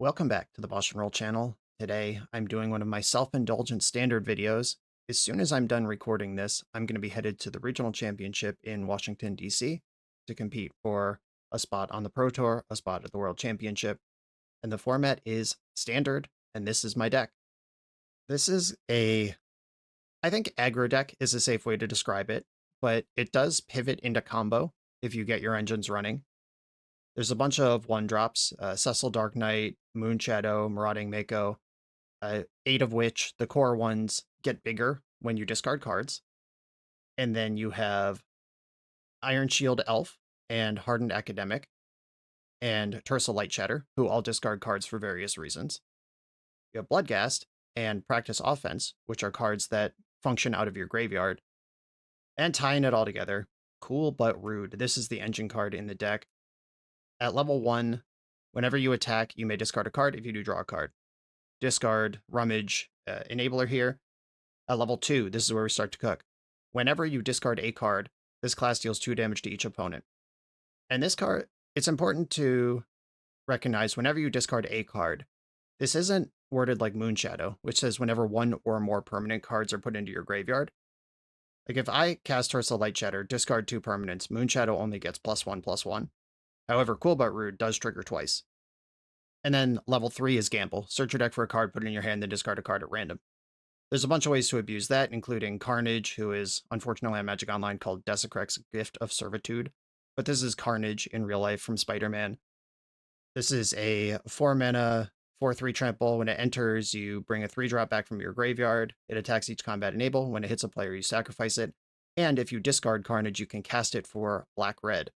Welcome back to the BoshNRoll channel. Today, I'm doing one of my self-indulgent standard videos. As soon as I'm done recording this, I'm going to be headed to the regional championship in Washington, D.C. to compete for a spot on the Pro Tour, a spot at the World Championship. And the format is standard, and this is my deck. This is I think aggro deck is a safe way to describe it, but it does pivot into combo if you get your engines running. There's a bunch of one-drops, Cecil Dark Knight, Moon Shadow, Marauding Mako, 8 of which, the core ones, get bigger when you discard cards. And then you have Iron Shield Elf and Hardened Academic and Tersa Light Shatter, who all discard cards for various reasons. You have Bloodghast and Practice Offense, which are cards that function out of your graveyard. And tying it all together, Cool But Rude. This is the engine card in the deck. At level 1, whenever you attack, you may discard a card. If you do, draw a card. Discard, Rummage, Enabler here. At level 2, this is where we start to cook. Whenever you discard a card, this class deals 2 damage to each opponent. And this card, it's important to recognize whenever you discard a card, this isn't worded like Moon Shadow, which says whenever 1 or more permanent cards are put into your graveyard. Like if I cast Tersa Light Shatter, discard 2 permanents, Moon Shadow only gets +1/+1. However, Cool But Rude does trigger twice. And then level 3 is Gamble. Search your deck for a card, put it in your hand, then discard a card at random. There's a bunch of ways to abuse that, including Carnage, who is unfortunately on Magic Online called Desecrex Gift of Servitude. But this is Carnage in real life from Spider-Man. This is a 4-mana, 4/3 trample. When it enters, you bring a 3-drop back from your graveyard. It attacks each combat enable. When it hits a player, you sacrifice it. And if you discard Carnage, you can cast it for black-red.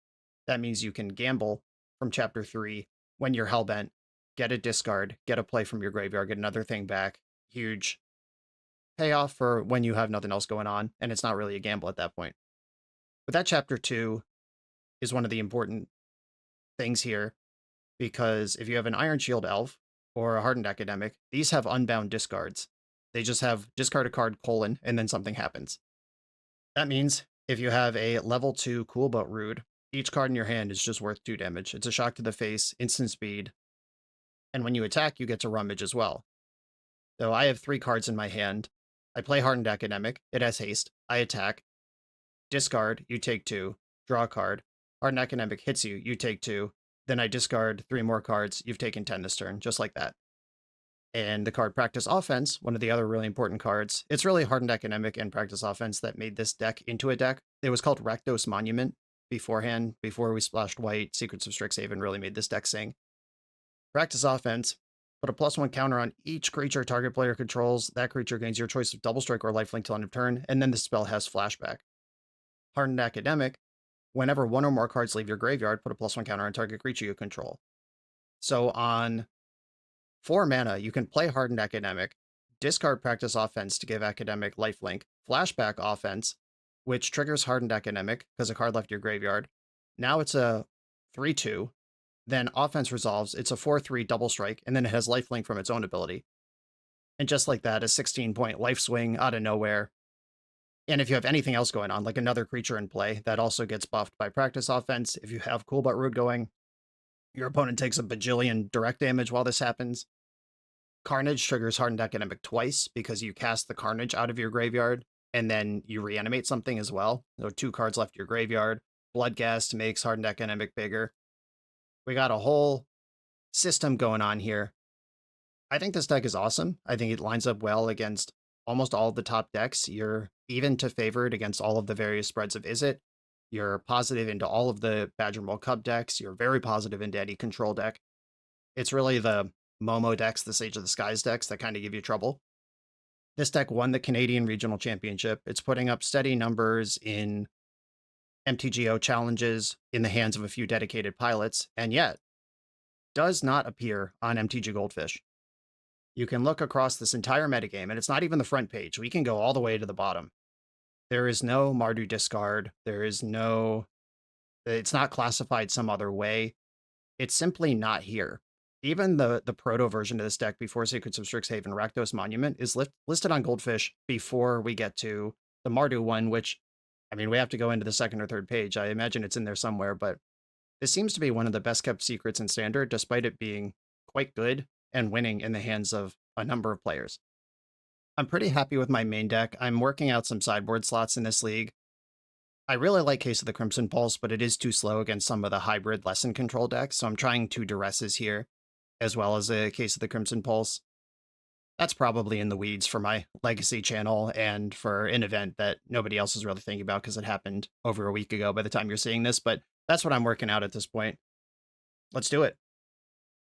That means you can gamble from Chapter 3 when you're Hellbent, get a discard, get a play from your graveyard, get another thing back. Huge payoff for when you have nothing else going on, and it's not really a gamble at that point. But that Chapter 2 is one of the important things here, because if you have an Iron Shield Elf or a Hardened Academic, these have unbound discards. They just have discard a card, and then something happens. That means if you have a level 2 Cool But Rude, each card in your hand is just worth 2 damage. It's a shock to the face, instant speed, and when you attack, you get to Rummage as well. So I have 3 cards in my hand. I play Hardened Academic. It has haste. I attack. Discard, you take 2. Draw a card. Hardened Academic hits you, you take 2. Then I discard 3 more cards. You've taken 10 this turn, just like that. And the card Practice Offense, one of the other really important cards. It's really Hardened Academic and Practice Offense that made this deck into a deck. It was called Rakdos Monument beforehand, before we splashed white. Secrets of Strixhaven really made this deck sing. Practice Offense, put a +1 counter on each creature target player controls. That creature gains your choice of Double Strike or Lifelink till end of turn, and then the spell has flashback. Hardened Academic, whenever 1 or more cards leave your graveyard, put a +1 counter on target creature you control. So on 4 mana, you can play Hardened Academic, discard Practice Offense to give Academic Lifelink, Flashback Offense, which triggers Hardened Academic because a card left your graveyard. Now it's a 3/2. Then Offense resolves. It's a 4/3 Double Strike, and then it has Lifelink from its own ability. And just like that, a 16-point life swing out of nowhere. And if you have anything else going on, like another creature in play, that also gets buffed by Practice Offense. If you have Cool But Rude going, your opponent takes a bajillion direct damage while this happens. Carnage triggers Hardened Academic twice because you cast the Carnage out of your graveyard, and then you reanimate something as well. So 2 cards left your graveyard. Bloodghast makes Hardened Academic bigger. We got a whole system going on here. I think this deck is awesome. I think it lines up well against almost all of the top decks. You're even to favored against all of the various spreads of Izzet. You're positive into all of the Badger World Cup decks. You're very positive into any control deck. It's really the Momo decks, the Sage of the Skies decks that kind of give you trouble. This deck won the Canadian Regional Championship. It's putting up steady numbers in MTGO challenges in the hands of a few dedicated pilots, and yet does not appear on MTG Goldfish. You can look across this entire metagame, and it's not even the front page. We can go all the way to the bottom. There is no Mardu Discard. There is no... It's not classified some other way. It's simply not here. Even the proto version of this deck before Secrets of Strixhaven, Rakdos Monument, is listed on Goldfish before we get to the Mardu one, which, I mean, we have to go into the second or third page. I imagine it's in there somewhere, but this seems to be one of the best kept secrets in Standard, despite it being quite good and winning in the hands of a number of players. I'm pretty happy with my main deck. I'm working out some sideboard slots in this league. I really like Case of the Crimson Pulse, but it is too slow against some of the hybrid lesson control decks, so I'm trying 2 Duresses here, as well as a Case of the Crimson Pulse. That's probably in the weeds for my legacy channel and for an event that nobody else is really thinking about because it happened over a week ago by the time you're seeing this, but that's what I'm working out at this point. Let's do it.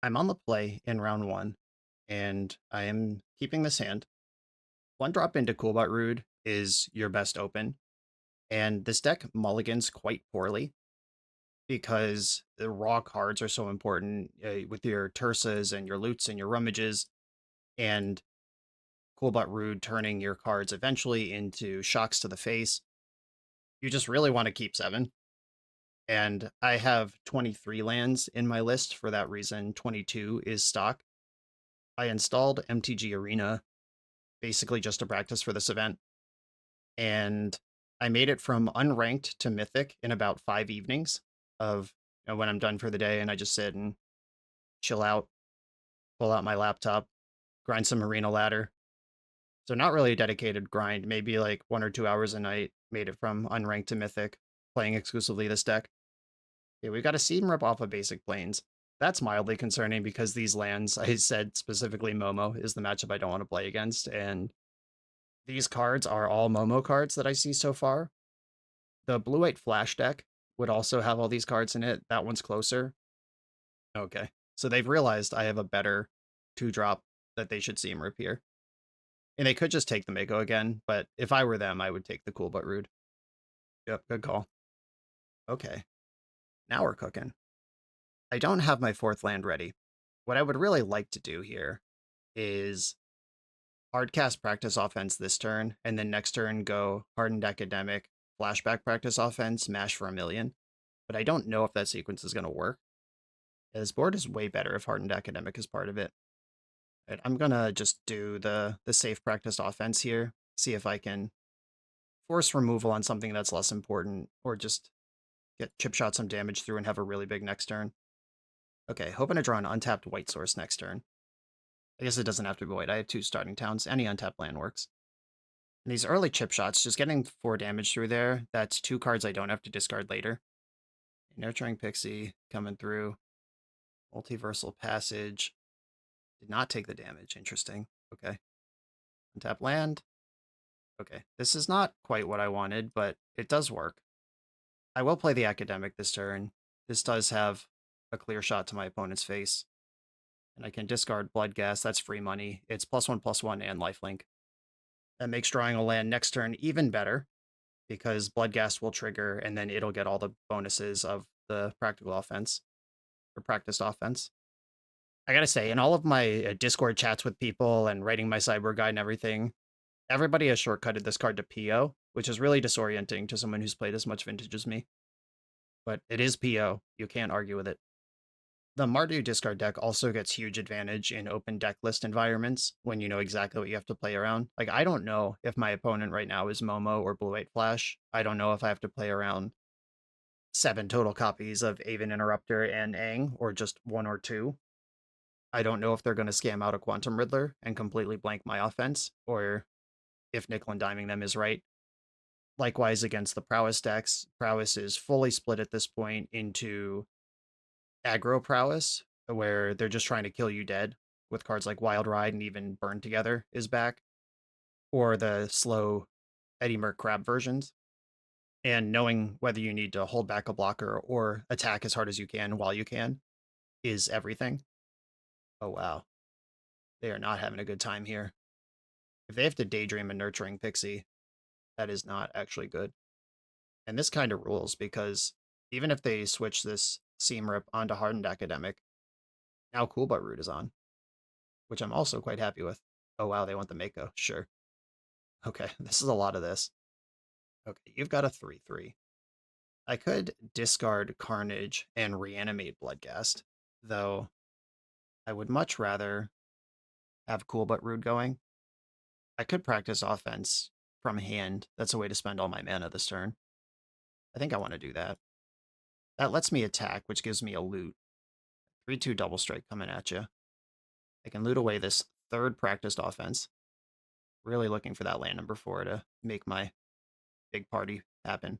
I'm on the play in round 1, and I am keeping this hand. 1 drop into Coolbot Rude is your best open, and this deck mulligans quite poorly because the raw cards are so important with your Tursas and your Loots and your Rummages, and Coolbot Rude turning your cards eventually into shocks to the face. You just really want to keep 7. And I have 23 lands in my list for that reason. 22 is stock. I installed MTG Arena basically just to practice for this event. And I made it from unranked to mythic in about 5 evenings of when I'm done for the day, and I just sit and chill out, pull out my laptop, grind some arena ladder. So not really a dedicated grind, maybe like 1 or 2 hours a night, made it from unranked to mythic, playing exclusively this deck. Okay, we've got a Seed and Rip off of basic planes. That's mildly concerning because these lands, I said specifically Momo is the matchup I don't want to play against, and these cards are all Momo cards that I see so far. The blue-white flash deck would also have all these cards in it. That one's closer. Okay, so they've realized I have a better 2-drop that they should see him rip here. And they could just take the Mako again, but if I were them, I would take the Cool But Rude. Yep, good call. Okay, now we're cooking. I don't have my 4th land ready. What I would really like to do here is hardcast practice offense this turn, and then next turn go hardened academic, flashback practice offense, mash for 1,000,000. But I don't know if that sequence is going to work. This board is way better if hardened academic is part of it. Right, I'm going to just do the safe practice offense here, see if I can force removal on something that's less important, or just get chip shot some damage through and have a really big next turn. Okay, hoping to draw an untapped white source next turn. I guess it doesn't have to be white. I have 2 starting towns. Any untapped land works. And these early chip shots, just getting 4 damage through there, that's 2 cards I don't have to discard later. Nurturing Pixie coming through. Multiversal Passage. Did not take the damage. Interesting. Okay. Untap land. Okay. This is not quite what I wanted, but it does work. I will play the Academic this turn. This does have a clear shot to my opponent's face. And I can discard Bloodghast. That's free money. It's +1/+1 and lifelink. That makes drawing a land next turn even better, because Bloodghast will trigger, and then it'll get all the bonuses of the practical offense, or practiced offense. I gotta say, in all of my Discord chats with people and writing my cyber guide and everything, everybody has shortcutted this card to PO, which is really disorienting to someone who's played as much Vintage as me. But it is PO. You can't argue with it. The Mardu Discard deck also gets huge advantage in open deck list environments when you know exactly what you have to play around. Like, I don't know if my opponent right now is Momo or Blue-White Flash. I don't know if I have to play around 7 total copies of Aven Interrupter and Aang, or just 1 or 2. I don't know if they're going to scam out a Quantum Riddler and completely blank my offense, or if nickel and diming them is right. Likewise, against the Prowess decks, Prowess is fully split at this point into aggro Prowess, where they're just trying to kill you dead, with cards like Wild Ride and even Burn Together is back, or the slow Eddie Merc Crab versions. And knowing whether you need to hold back a blocker or attack as hard as you can while you can is everything. Oh, wow. They are not having a good time here. If they have to Daydream a Nurturing Pixie, that is not actually good. And this kind of rules, because even if they switch this Seam Rip onto Hardened Academic, now Cool But Rude is on, which I'm also quite happy with. Oh, wow, they want the Mako. Sure. Okay, this is a lot of this. Okay, you've got a 3/3. I could discard Carnage and reanimate Bloodghast, though I would much rather have Cool But Rude going. I could practice offense from hand. That's a way to spend all my mana this turn. I think I want to do that. That lets me attack, which gives me a loot. 3/2 double strike coming at you. I can loot away this third practiced offense. Really looking for that land number 4 to make my big party happen.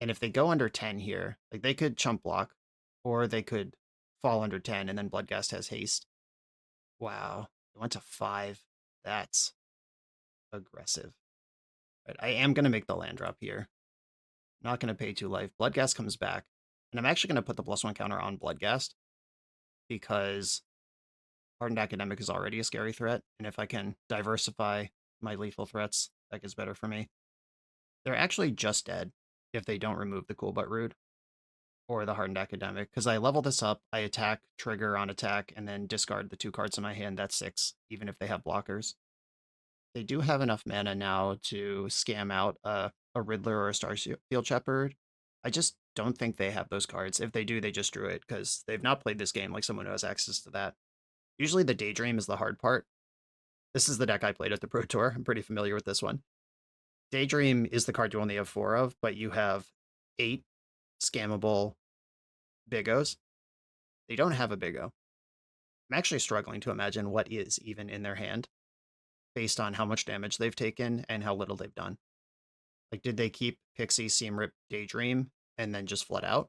And if they go under 10 here, like they could chump block, or they could fall under 10 and then Bloodghast has haste. Wow, it went to 5. That's aggressive. Right, I am going to make the land drop here. Not going to pay 2 life. Bloodghast comes back. And I'm actually going to put the +1 counter on Bloodghast because Hardened Academic is already a scary threat. And if I can diversify my lethal threats, that gets better for me. They're actually just dead if they don't remove the Cool Butt Rude or the Hardened Academic, because I level this up, I attack, trigger on attack, and then discard the 2 cards in my hand. That's 6, even if they have blockers. They do have enough mana now to scam out a Riddler or a Starfield Shepherd. I just don't think they have those cards. If they do, they just drew it, because they've not played this game like someone who has access to that. Usually the Daydream is the hard part. This is the deck I played at the Pro Tour. I'm pretty familiar with this one. Daydream is the card you only have 4 of, but you have 8 scammable Big O's. They don't have a Big O. I'm actually struggling to imagine what is even in their hand based on how much damage they've taken and how little they've done. Like, did they keep Pixie, Seam Rip, Daydream, and then just flood out?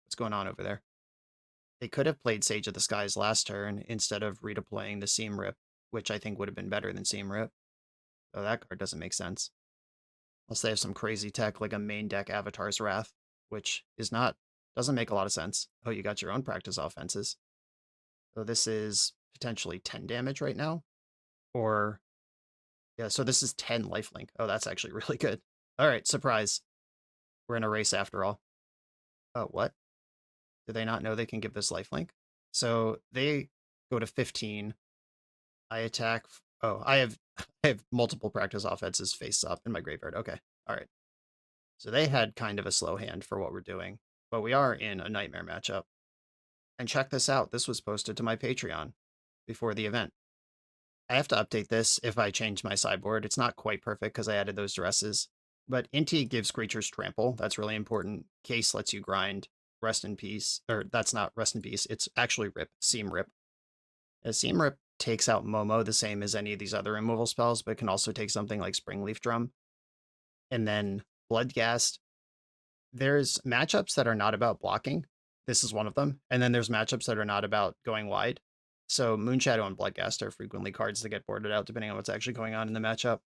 What's going on over there? They could have played Sage of the Skies last turn instead of redeploying the Seam Rip, which I think would have been better than Seam Rip. So that card doesn't make sense. Unless they have some crazy tech like a main deck Avatar's Wrath, which doesn't make a lot of sense. Oh, you got your own practice offenses. So this is potentially 10 damage right now. Or, yeah, so this is 10 lifelink. Oh, that's actually really good. All right, surprise. We're in a race after all. Oh, what? Do they not know they can give this lifelink? So they go to 15. I attack. Oh, I have multiple practice offenses face up in my graveyard. Okay, all right. So they had kind of a slow hand for what we're doing, but we are in a nightmare matchup. And check this out. This was posted to my Patreon before the event. I have to update this if I change my sideboard. It's not quite perfect because I added those dresses. But Inti gives creatures trample. That's really important. Case lets you grind. Rest in peace. Or that's not rest in peace. It's actually rip. Seam Rip. Seam Rip takes out Momo the same as any of these other removal spells, but can also take something like Springleaf Drum. And then Bloodghast. There's matchups that are not about blocking. This is one of them. And then there's matchups that are not about going wide. So Moonshadow and Bloodghast are frequently cards that get boarded out depending on what's actually going on in the matchup.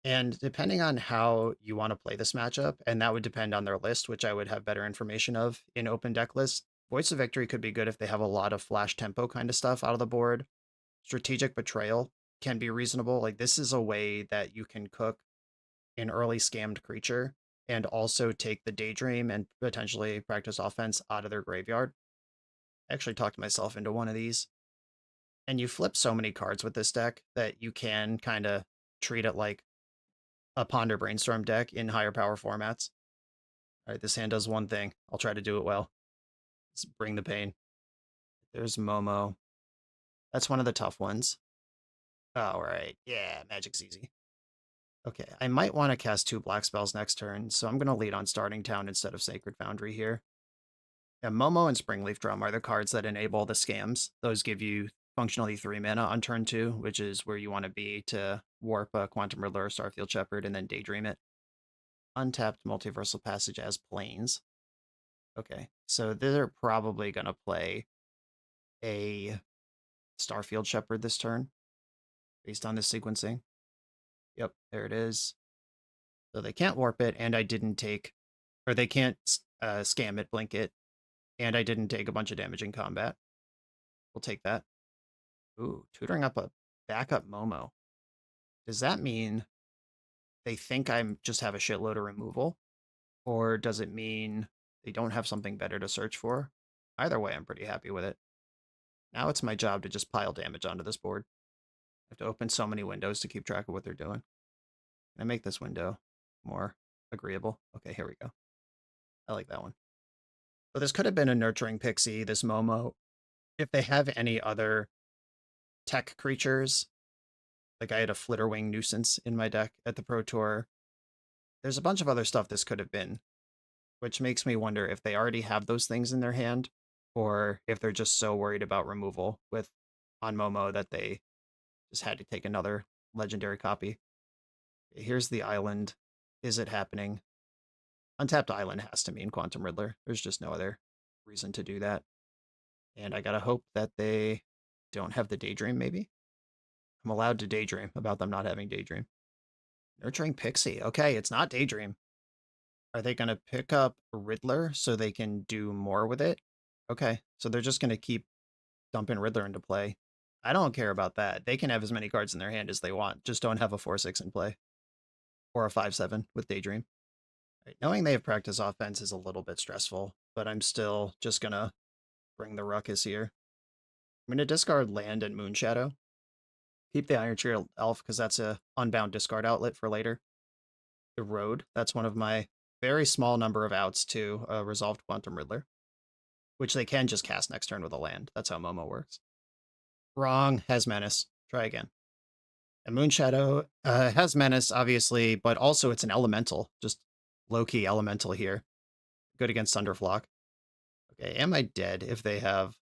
And depending on how you want to play this matchup, and that would depend on their list, which I would have better information of in open deck lists. Voice of Victory could be good if they have a lot of flash tempo kind of stuff out of the board. Strategic Betrayal can be reasonable. Like, this is a way that you can cook an early scammed creature and also take the Daydream and potentially practice offense out of their graveyard. I actually talked myself into one of these. And you flip so many cards with this deck that you can kind of treat it like a Ponder Brainstorm deck in higher power formats. All right, this hand does one thing. I'll try to do it well. Let's bring the pain. There's Momo. That's one of the tough ones. All right, yeah, Magic's easy. Okay, I might want to cast 2 black spells next turn, so I'm going to lead on Starting Town instead of Sacred Foundry here. Yeah, Momo and Springleaf Drum are the cards that enable the scams. Those give you functionally 3 mana on turn 2, which is where you want to be to warp a Quantum Riddler or Starfield Shepherd and then Daydream it. Untapped Multiversal Passage as Plains. Okay, so they're probably going to play a Starfield Shepherd this turn based on this sequencing. Yep, there it is. So they can't warp it, and I didn't take, or they can't scam it, blink it, and I didn't take a bunch of damage in combat. We'll take that. Ooh, tutoring up a backup Momo. Does that mean they think I'm just have a shitload of removal? Or does it mean they don't have something better to search for? Either way, I'm pretty happy with it. Now it's my job to just pile damage onto this board. I have to open so many windows to keep track of what they're doing. Can I make this window more agreeable? Okay, here we go. I like that one. So this could have been a Nurturing Pixie, this Momo. If they have any other tech creatures, like I had a Flitterwing Nuisance in my deck at the Pro Tour. There's a bunch of other stuff this could have been, which makes me wonder if they already have those things in their hand, or if they're just so worried about removal with on Momo that they just had to take another legendary copy. Here's the island. Is it happening? Untapped island has to mean Quantum Riddler. There's just no other reason to do that. And I gotta hope that they don't have the Daydream, maybe? I'm allowed to daydream about them not having Daydream. Nurturing Pixie. Okay, it's not Daydream. Are they gonna pick up Riddler so they can do more with it? Okay, so they're just gonna keep dumping Riddler into play. I don't care about that. They can have as many cards in their hand as they want. Just don't have a 4/6 in play. Or a 5/7 with Daydream. Right, knowing they have practice offense is a little bit stressful, but I'm still just gonna bring the ruckus here. I'm gonna discard land and Moonshadow. Keep the Iron Shield Elf because that's a unbound discard outlet for later. Erode, that's one of my very small number of outs to Resolved Quantum Riddler, which they can just cast next turn with a land. That's how Momo works. Wrong, has Menace. Try again. And Moonshadow has Menace, obviously, but also it's an elemental. Just low-key elemental here. Good against Thunderflock. Okay, am I dead if they have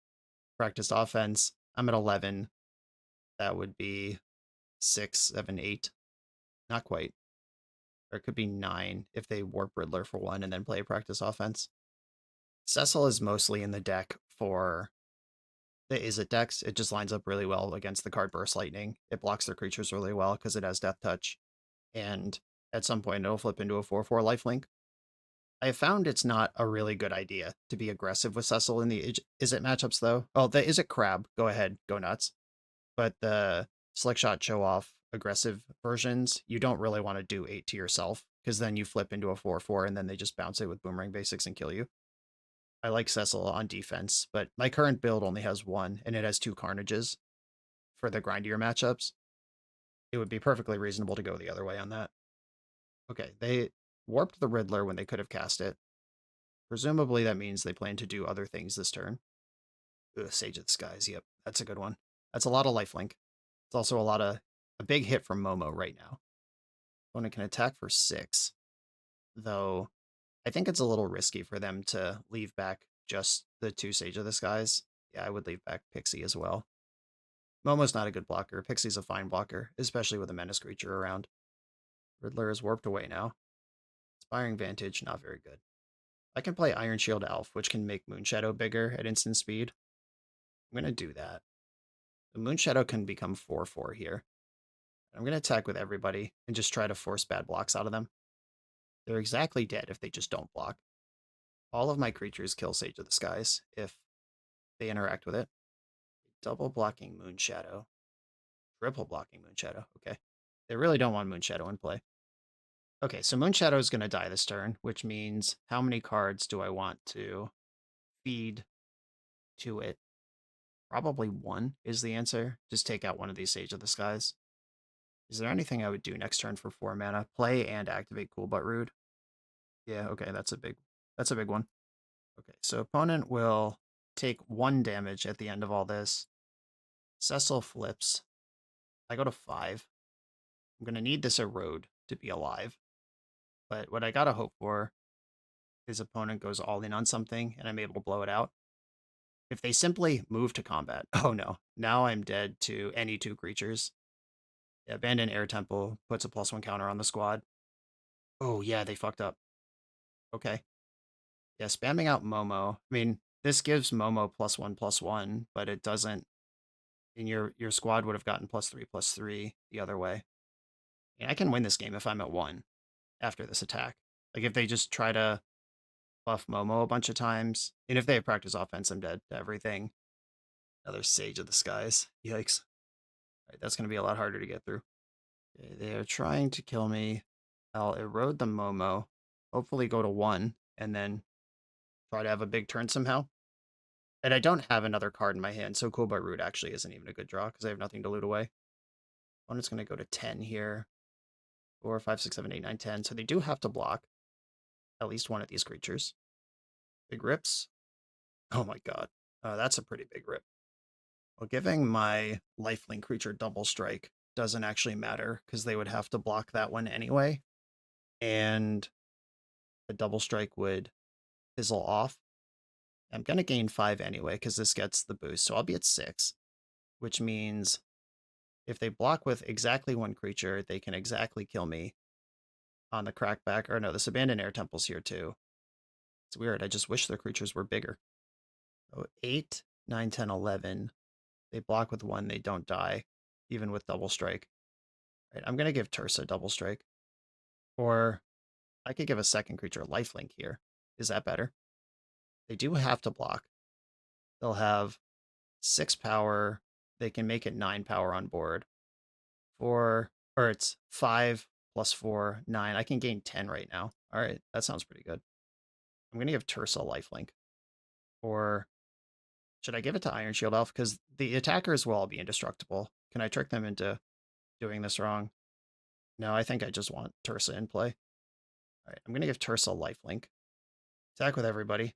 practiced offense? I'm at 11. That would be 6, 7, 8. Not quite. Or it could be 9 if they warp Riddler for 1 and then play practice offense. Cecil is mostly in the deck for the Izzet decks. It just lines up really well against the card Burst Lightning. It blocks their creatures really well because it has Death Touch. And at some point, it'll flip into a 4/4 lifelink. I have found it's not a really good idea to be aggressive with Cecil in the Izzet matchups, though. Oh, the Izzet Crab, go ahead, go nuts. But the Slick Shot Show Off aggressive versions, you don't really want to do 8 to yourself, because then you flip into a 4/4 and then they just bounce it with Boomerang Basics and kill you. I like Cecil on defense, but my current build only has 1, and it has 2 Carnages for the grindier matchups. It would be perfectly reasonable to go the other way on that. Okay, they warped the Riddler when they could have cast it. Presumably that means they plan to do other things this turn. Ugh, Sage of the Skies, yep, that's a good one. That's a lot of lifelink. It's also a big hit from Momo right now. Opponent can attack for 6, though I think it's a little risky for them to leave back just the 2 Sage of the Skies. Yeah, I would leave back Pixie as well. Momo's not a good blocker. Pixie's a fine blocker, especially with a Menace creature around. Riddler is warped away now. Inspiring Vantage, not very good. I can play Iron Shield Elf, which can make Moonshadow bigger at instant speed. I'm going to do that. The Moonshadow can become 4/4 here. I'm going to attack with everybody and just try to force bad blocks out of them. They're exactly dead if they just don't block. All of my creatures kill Sage of the Skies if they interact with it. Double blocking Moonshadow. Triple blocking Moonshadow. Okay. They really don't want Moonshadow in play. Okay, so Moonshadow is going to die this turn, which means how many cards do I want to feed to it? Probably 1 is the answer. Just take out one of these Sage of the Skies. Is there anything I would do next turn for 4 mana? Play and activate Cool But Rude. Yeah, okay, that's a big one. Okay, so opponent will take 1 damage at the end of all this. Cecil flips. I go to 5. I'm going to need this Erode to be alive. But what I gotta hope for is opponent goes all in on something and I'm able to blow it out. If they simply move to combat, oh no, now I'm dead to any 2 creatures. Yeah, Abandon Air Temple puts a +1 counter on the squad. Oh yeah, they fucked up. Okay. Yeah, spamming out Momo. I mean, this gives Momo +1/+1, but it doesn't. And your squad would have gotten +3/+3 the other way. And I can win this game if I'm at 1 after this attack. Like if they just try to buff Momo a bunch of times, and if they have practice offense, I'm dead to everything. Another Sage of the Skies. Yikes. All right, that's going to be a lot harder to get through. Okay, they are trying to kill me. I'll erode the Momo, hopefully go to 1, and then try to have a big turn somehow. And I don't have another card in my hand, so Cool But Rude actually isn't even a good draw because I have nothing to loot away. Opponent's going to go to 10 here. 4, 5, 6, 7, 8, 9, 10. So they do have to block at least one of these creatures. Big rips. Oh my god. That's a pretty big rip. Well, giving my lifelink creature double strike doesn't actually matter because they would have to block that one anyway. And the double strike would fizzle off. I'm going to gain 5 anyway because this gets the boost, so I'll be at 6. which means if they block with exactly one creature, they can exactly kill me on the crackback. Or no, this Abandoned Air Temple's here too. It's weird. I just wish the creatures were bigger. So 8, 9, 10, 11. They block with one, they don't die, even with double strike. Right, I'm going to give Tursa double strike. Or I could give a second creature lifelink here. Is that better? They do have to block. They'll have 6 power. They can make it 9 power on board. 4, or it's 5 plus 4, 9. I can gain 10 right now. All right, that sounds pretty good. I'm going to give Tursa lifelink. Or should I give it to Iron Shield Elf? Because the attackers will all be indestructible. Can I trick them into doing this wrong? No, I think I just want Tursa in play. All right, I'm going to give Tursa lifelink. Attack with everybody.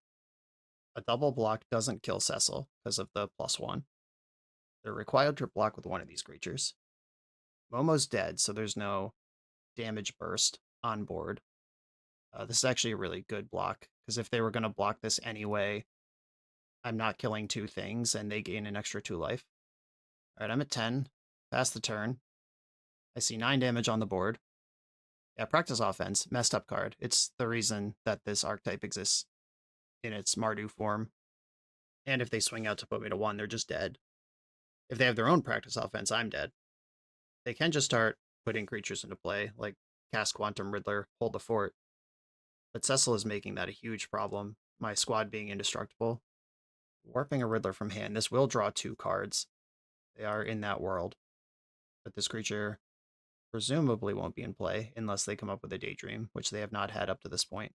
A double block doesn't kill Cecil because of the +1. They're required to block with one of these creatures. Momo's dead, so there's no damage burst on board. This is actually a really good block, because if they were going to block this anyway, I'm not killing 2 things, and they gain an extra 2 life. All right, I'm at 10. Pass the turn. I see 9 damage on the board. Yeah, practice offense, messed up card. It's the reason that this archetype exists in its Mardu form. And if they swing out to put me to 1, they're just dead. If they have their own practice offense, I'm dead. They can just start putting creatures into play, like cast Quantum Riddler, hold the fort. But Cecil is making that a huge problem, my squad being indestructible. Warping a Riddler from hand, this will draw 2 cards. They are in that world. But this creature presumably won't be in play unless they come up with a Daydream, which they have not had up to this point.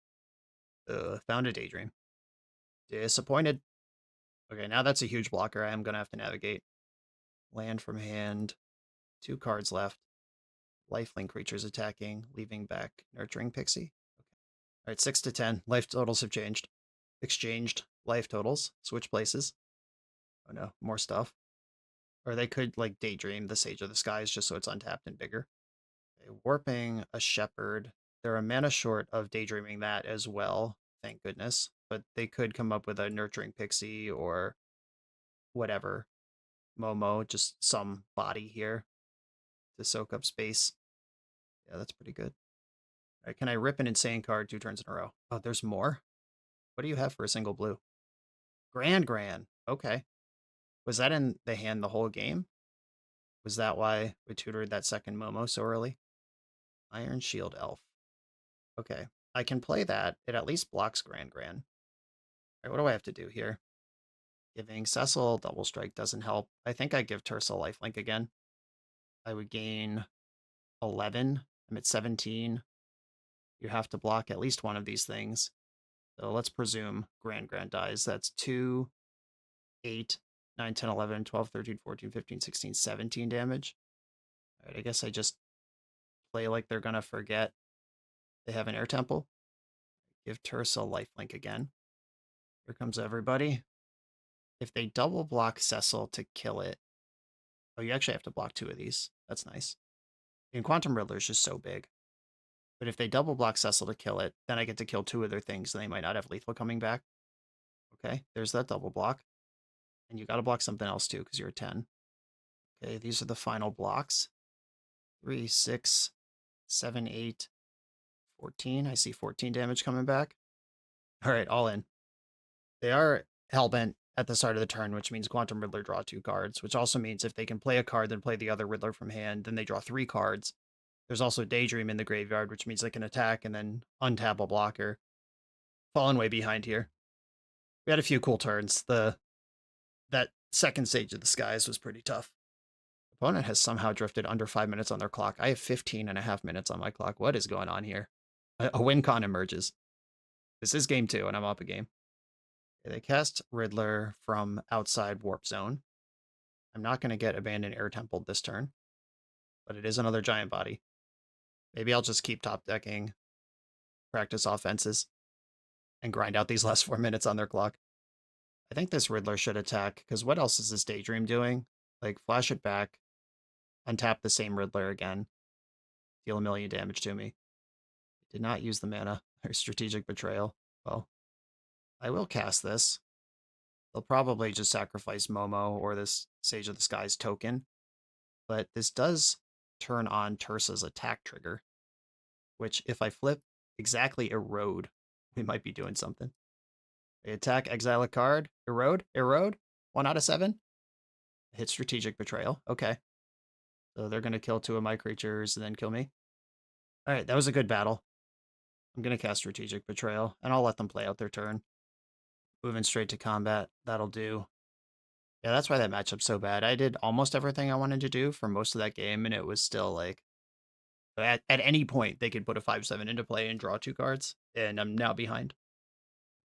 Found a Daydream. Disappointed. Okay, now that's a huge blocker I am going to have to navigate. Land from hand. 2 cards left. Lifelink creatures attacking, leaving back Nurturing Pixie. Okay. All right, 6 to 10. Life totals have changed. Exchanged life totals. Switch places. Oh no, more stuff. Or they could, like, Daydream the Sage of the Skies just so it's untapped and bigger. Okay, warping a Shepherd. They're a mana short of Daydreaming that as well, thank goodness. But they could come up with a Nurturing Pixie or whatever. Momo, just some body here to soak up space. Yeah, that's pretty good. All right, can I rip an insane card 2 turns in a row? Oh, there's more? What do you have for a single blue? Grand. Okay. Was that in the hand the whole game? Was that why we tutored that second Momo so early? Iron Shield Elf. Okay. I can play that. It at least blocks Grand. All right, what do I have to do here? Giving Cecil double strike doesn't help. I think I give Tursa lifelink again. I would gain 11. I'm at 17. You have to block at least one of these things. So let's presume Grand dies. That's 2, 8, 9, 10, 11, 12, 13, 14, 15, 16, 17 damage. All right, I guess I just play like they're going to forget they have an air temple. Give Tursa lifelink again. Here comes everybody. If they double block Cecil to kill it... Oh, you actually have to block 2 of these. That's nice. And Quantum Riddler is just so big. But if they double block Cecil to kill it, then I get to kill 2 of their things, and they might not have lethal coming back. Okay, there's that double block. And you got to block something else too, because you're a 10. Okay, these are the final blocks. 3, 6, 7, 8, 14. I see 14 damage coming back. All right, all in. They are hellbent at the start of the turn, which means Quantum Riddler draw 2 cards, which also means if they can play a card, then play the other Riddler from hand, then they draw 3 cards. There's also Daydream in the graveyard, which means they can attack and then untap a blocker. Fallen way behind here. We had a few cool turns. That second Sage of the Skies was pretty tough. Opponent has somehow drifted under 5 minutes on their clock. I have 15.5 minutes on my clock. What is going on here? A win con emerges. This is game 2, and I'm up a game. Okay, they cast Riddler from outside Warp Zone. I'm not going to get Abandoned Air Temple this turn, but it is another giant body. Maybe I'll just keep top decking, practice offenses, and grind out these last 4 minutes on their clock. I think this Riddler should attack, because what else is this Daydream doing? Like, flash it back, untap the same Riddler again, deal 1 million damage to me. Did not use the mana or strategic betrayal. Well, I will cast this. They'll probably just sacrifice Momo or this Sage of the Skies token, but this does turn on Tursa's attack trigger, which if I flip exactly Erode, we might be doing something. They attack, exile a card, erode, 1 out of 7. Hit Strategic Betrayal, okay. So they're going to kill 2 of my creatures and then kill me. All right, that was a good battle. I'm going to cast Strategic Betrayal, and I'll let them play out their turn. Moving straight to combat, that'll do. Yeah, that's why that matchup's so bad. I did almost everything I wanted to do for most of that game, and it was still like, at any point, they could put a 5/7 into play and draw 2 cards, and I'm now behind.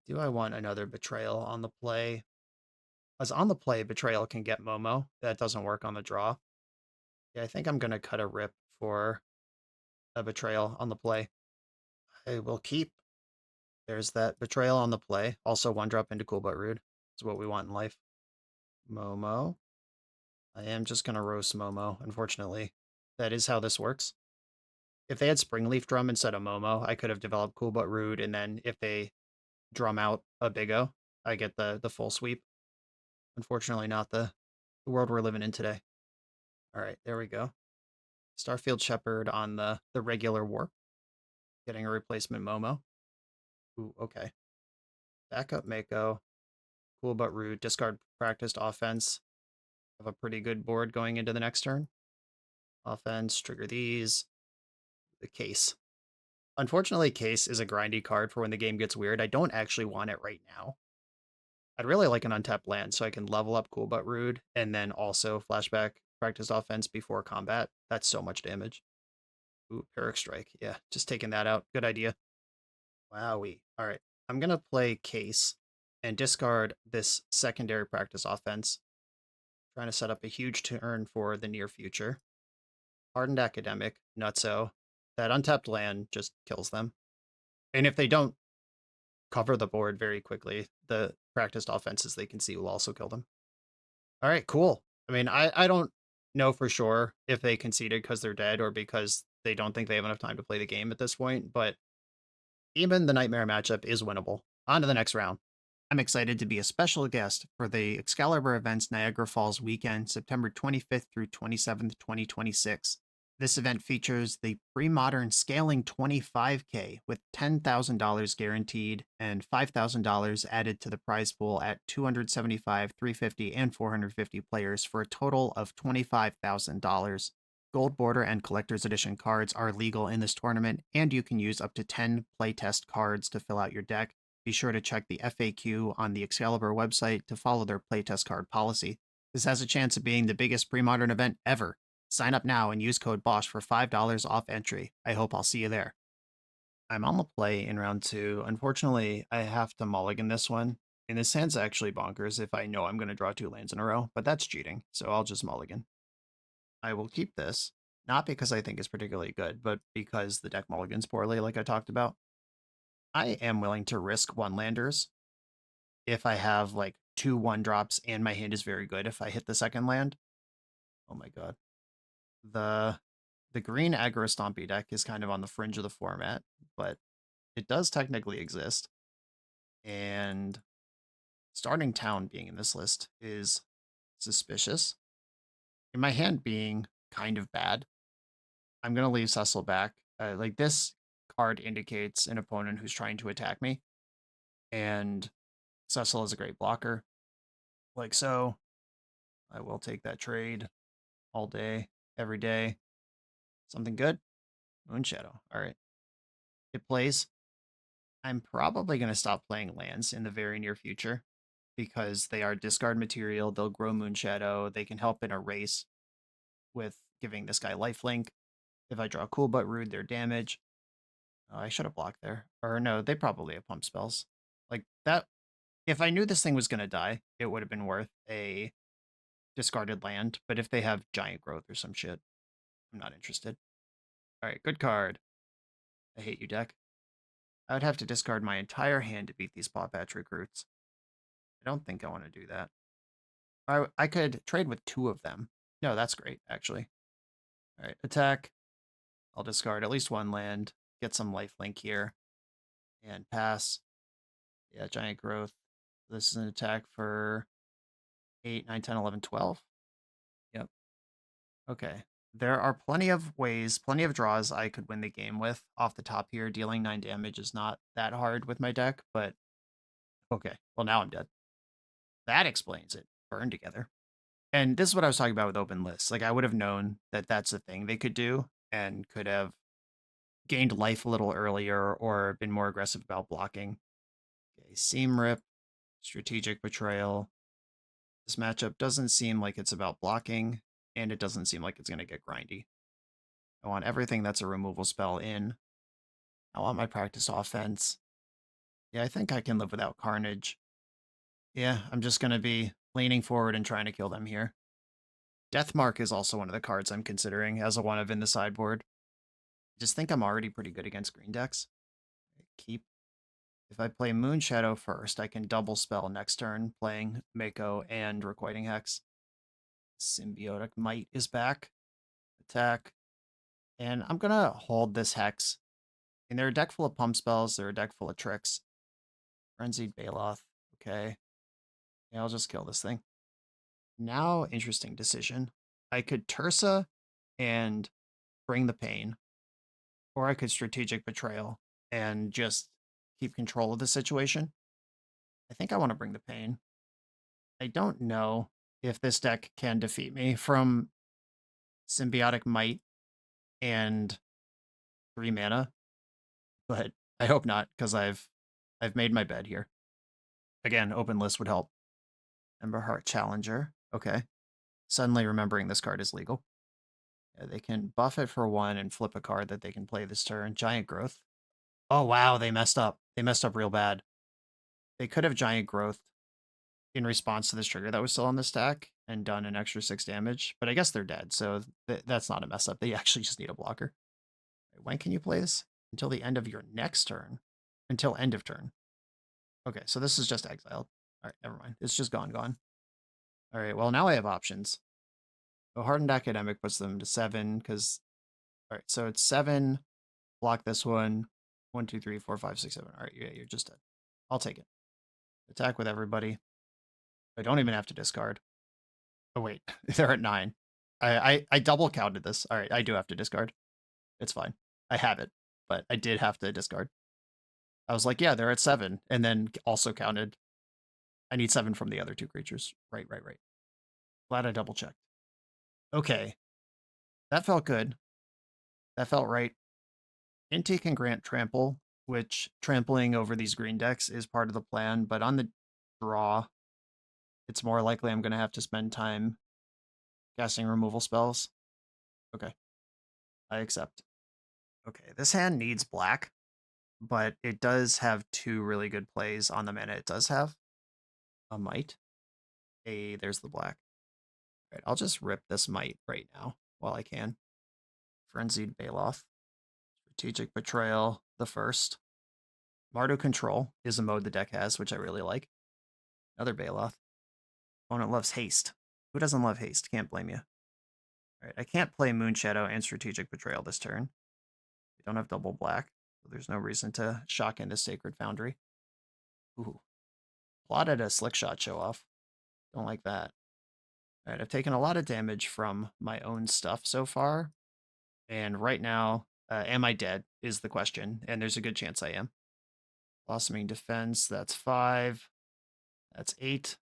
Do I want another Betrayal on the play? As on the play, Betrayal can get Momo. That doesn't work on the draw. Yeah, I think I'm going to cut a rip for a Betrayal on the play. I will keep. There's that Betrayal on the play. Also, 1-drop into Cool But Rude. Is what we want in life. Momo. I am just going to roast Momo, unfortunately. That is how this works. If they had Springleaf Drum instead of Momo, I could have developed Cool But Rude, and then if they drum out a Big O, I get the full sweep. Unfortunately, not the world we're living in today. All right, there we go. Starfield Shepherd on the regular warp. Getting a replacement Momo. Ooh, okay. Backup Mako. Cool But Rude. Discard Practiced Offense. Have a pretty good board going into the next turn. Offense, trigger these. The Case. Unfortunately, Case is a grindy card for when the game gets weird. I don't actually want it right now. I'd really like an untapped land so I can level up Cool But Rude and then also flashback Practiced Offense before combat. That's so much damage. Ooh, Pyrrhic Strike. Yeah, just taking that out. Good idea. Wowie. All right. I'm going to play Case and discard this secondary Practice Offense. Trying to set up a huge turn for the near future. Hardened Academic, Nutso. That untapped land just kills them. And if they don't cover the board very quickly, the practiced offenses they can see will also kill them. All right, cool. I mean, I don't know for sure if they conceded because they're dead or because they don't think they have enough time to play the game at this point, but even the Nightmare matchup is winnable. On to the next round. I'm excited to be a special guest for the Excalibur Events Niagara Falls weekend, September 25th through 27th, 2026. This event features the pre-modern scaling 25K with $10,000 guaranteed and $5,000 added to the prize pool at 275, 350, and 450 players for a total of $25,000. Gold Border and Collector's Edition cards are legal in this tournament, and you can use up to 10 playtest cards to fill out your deck. Be sure to check the FAQ on the Excalibur website to follow their playtest card policy. This has a chance of being the biggest pre-modern event ever. Sign up now and use code BOSH for $5 off entry. I hope I'll see you there. I'm on the play in round 2. Unfortunately, I have to mulligan this one. And this hand's actually bonkers if I know I'm going to draw 2 lands in a row, but that's cheating, so I'll just mulligan. I will keep this, not because I think it's particularly good, but because the deck mulligans poorly, like I talked about. I am willing to risk 1-landers if I have like 2 1-drops and my hand is very good if I hit the second land. Oh my god. The green aggro stompy deck is kind of on the fringe of the format, but it does technically exist. And starting town being in this list is suspicious. And my hand being kind of bad, I'm going to leave Cecil back. Like this card indicates an opponent who's trying to attack me. And Cecil is a great blocker. Like so. I will take that trade all day, every day. Something good? Moonshadow. All right. It plays. I'm probably going to stop playing lands in the very near future because they are discard material. They'll grow Moonshadow. They can help in a race with giving this guy lifelink. If I draw Cool But Rude, their damage. Oh, I should have blocked there. Or no, they probably have pump spells. Like that. If I knew this thing was going to die, it would have been worth a discarded land. But if they have giant growth or some shit, I'm not interested. All right, good card. I hate you, deck. I would have to discard my entire hand to beat these Paw Patch recruits. I don't think I want to do that. I could trade with 2 of them. No, that's great, actually. All right, attack. I'll discard at least 1 land, get some lifelink here, and pass. Yeah, giant growth. This is an attack for 8, 9, 10, 11, 12. Yep. Okay. There are plenty of ways, plenty of draws I could win the game with off the top here. Dealing 9 damage is not that hard with my deck, but okay. Well, now I'm dead. That explains it. Burn together. And this is what I was talking about with open lists. Like, I would have known that that's a thing they could do and could have gained life a little earlier or been more aggressive about blocking. Okay, Seam Rip, Strategic Betrayal. This matchup doesn't seem like it's about blocking, and it doesn't seem like it's going to get grindy. I want everything that's a removal spell in. I want my practice offense. Yeah, I think I can live without Carnage. Yeah, I'm just going to be leaning forward and trying to kill them here. Deathmark is also one of the cards I'm considering as a one-of in the sideboard. I just think I'm already pretty good against green decks. Keep. If I play Moonshadow first, I can double spell next turn, playing Mako and Requiting Hex. Symbiotic Might is back. Attack. And I'm going to hold this Hex. And they're a deck full of pump spells. They're a deck full of tricks. Frenzied Baloth. Okay. Yeah, I'll just kill this thing. Now, interesting decision. I could Tursa and Bring the Pain. Or I could Strategic Betrayal and just keep control of the situation. I think I want to Bring the Pain. I don't know if this deck can defeat me from Symbiotic Might and 3 mana, but I hope not, because I've made my bed here. Again, open list would help. Emberheart Challenger. Okay. Suddenly remembering this card is legal. Yeah, they can buff it for 1 and flip a card that they can play this turn. Giant Growth. Oh, wow, they messed up. They messed up real bad. They could have Giant Growth in response to this trigger that was still on the stack and done an extra 6 damage, but I guess they're dead, so that's not a mess up. They actually just need a blocker. When can you play this? Until the end of your next turn. Until end of turn. Okay, so this is just exiled. All right, never mind. It's just gone. All right, well, now I have options. So Hardened Academic puts them to 7, because... All right, so it's 7. Block this one. 1, 2, 3, 4, 5, 6, 7. All right, yeah, you're just dead. I'll take it. Attack with everybody. I don't even have to discard. Oh, wait. They're at 9. I double counted this. All right, I do have to discard. It's fine. I have it, but I did have to discard. I was like, yeah, they're at 7, and then also counted. I need 7 from the other 2 creatures. Right. Glad I double checked. Okay. That felt good. That felt right. Inti can grant trample, which trampling over these green decks is part of the plan, but on the draw, it's more likely I'm going to have to spend time casting removal spells. Okay. I accept. Okay, this hand needs black, but it does have 2 really good plays on the mana it does have. A Might. Hey, there's the black. All right, I'll just rip this Might right now while I can. Frenzied Baloth. Strategic Betrayal, the first. Mardu Control is a mode the deck has, which I really like. Another Baloth. Opponent loves haste. Who doesn't love haste? Can't blame you. All right, I can't play Moonshadow and Strategic Betrayal this turn. We don't have double black, so there's no reason to shock into Sacred Foundry. Ooh. Plotted a Slick Shot show off. Don't like that. All right, I've taken a lot of damage from my own stuff so far. And right now, am I dead is the question. And there's a good chance I am. Blossoming Defense, that's 5. That's 8.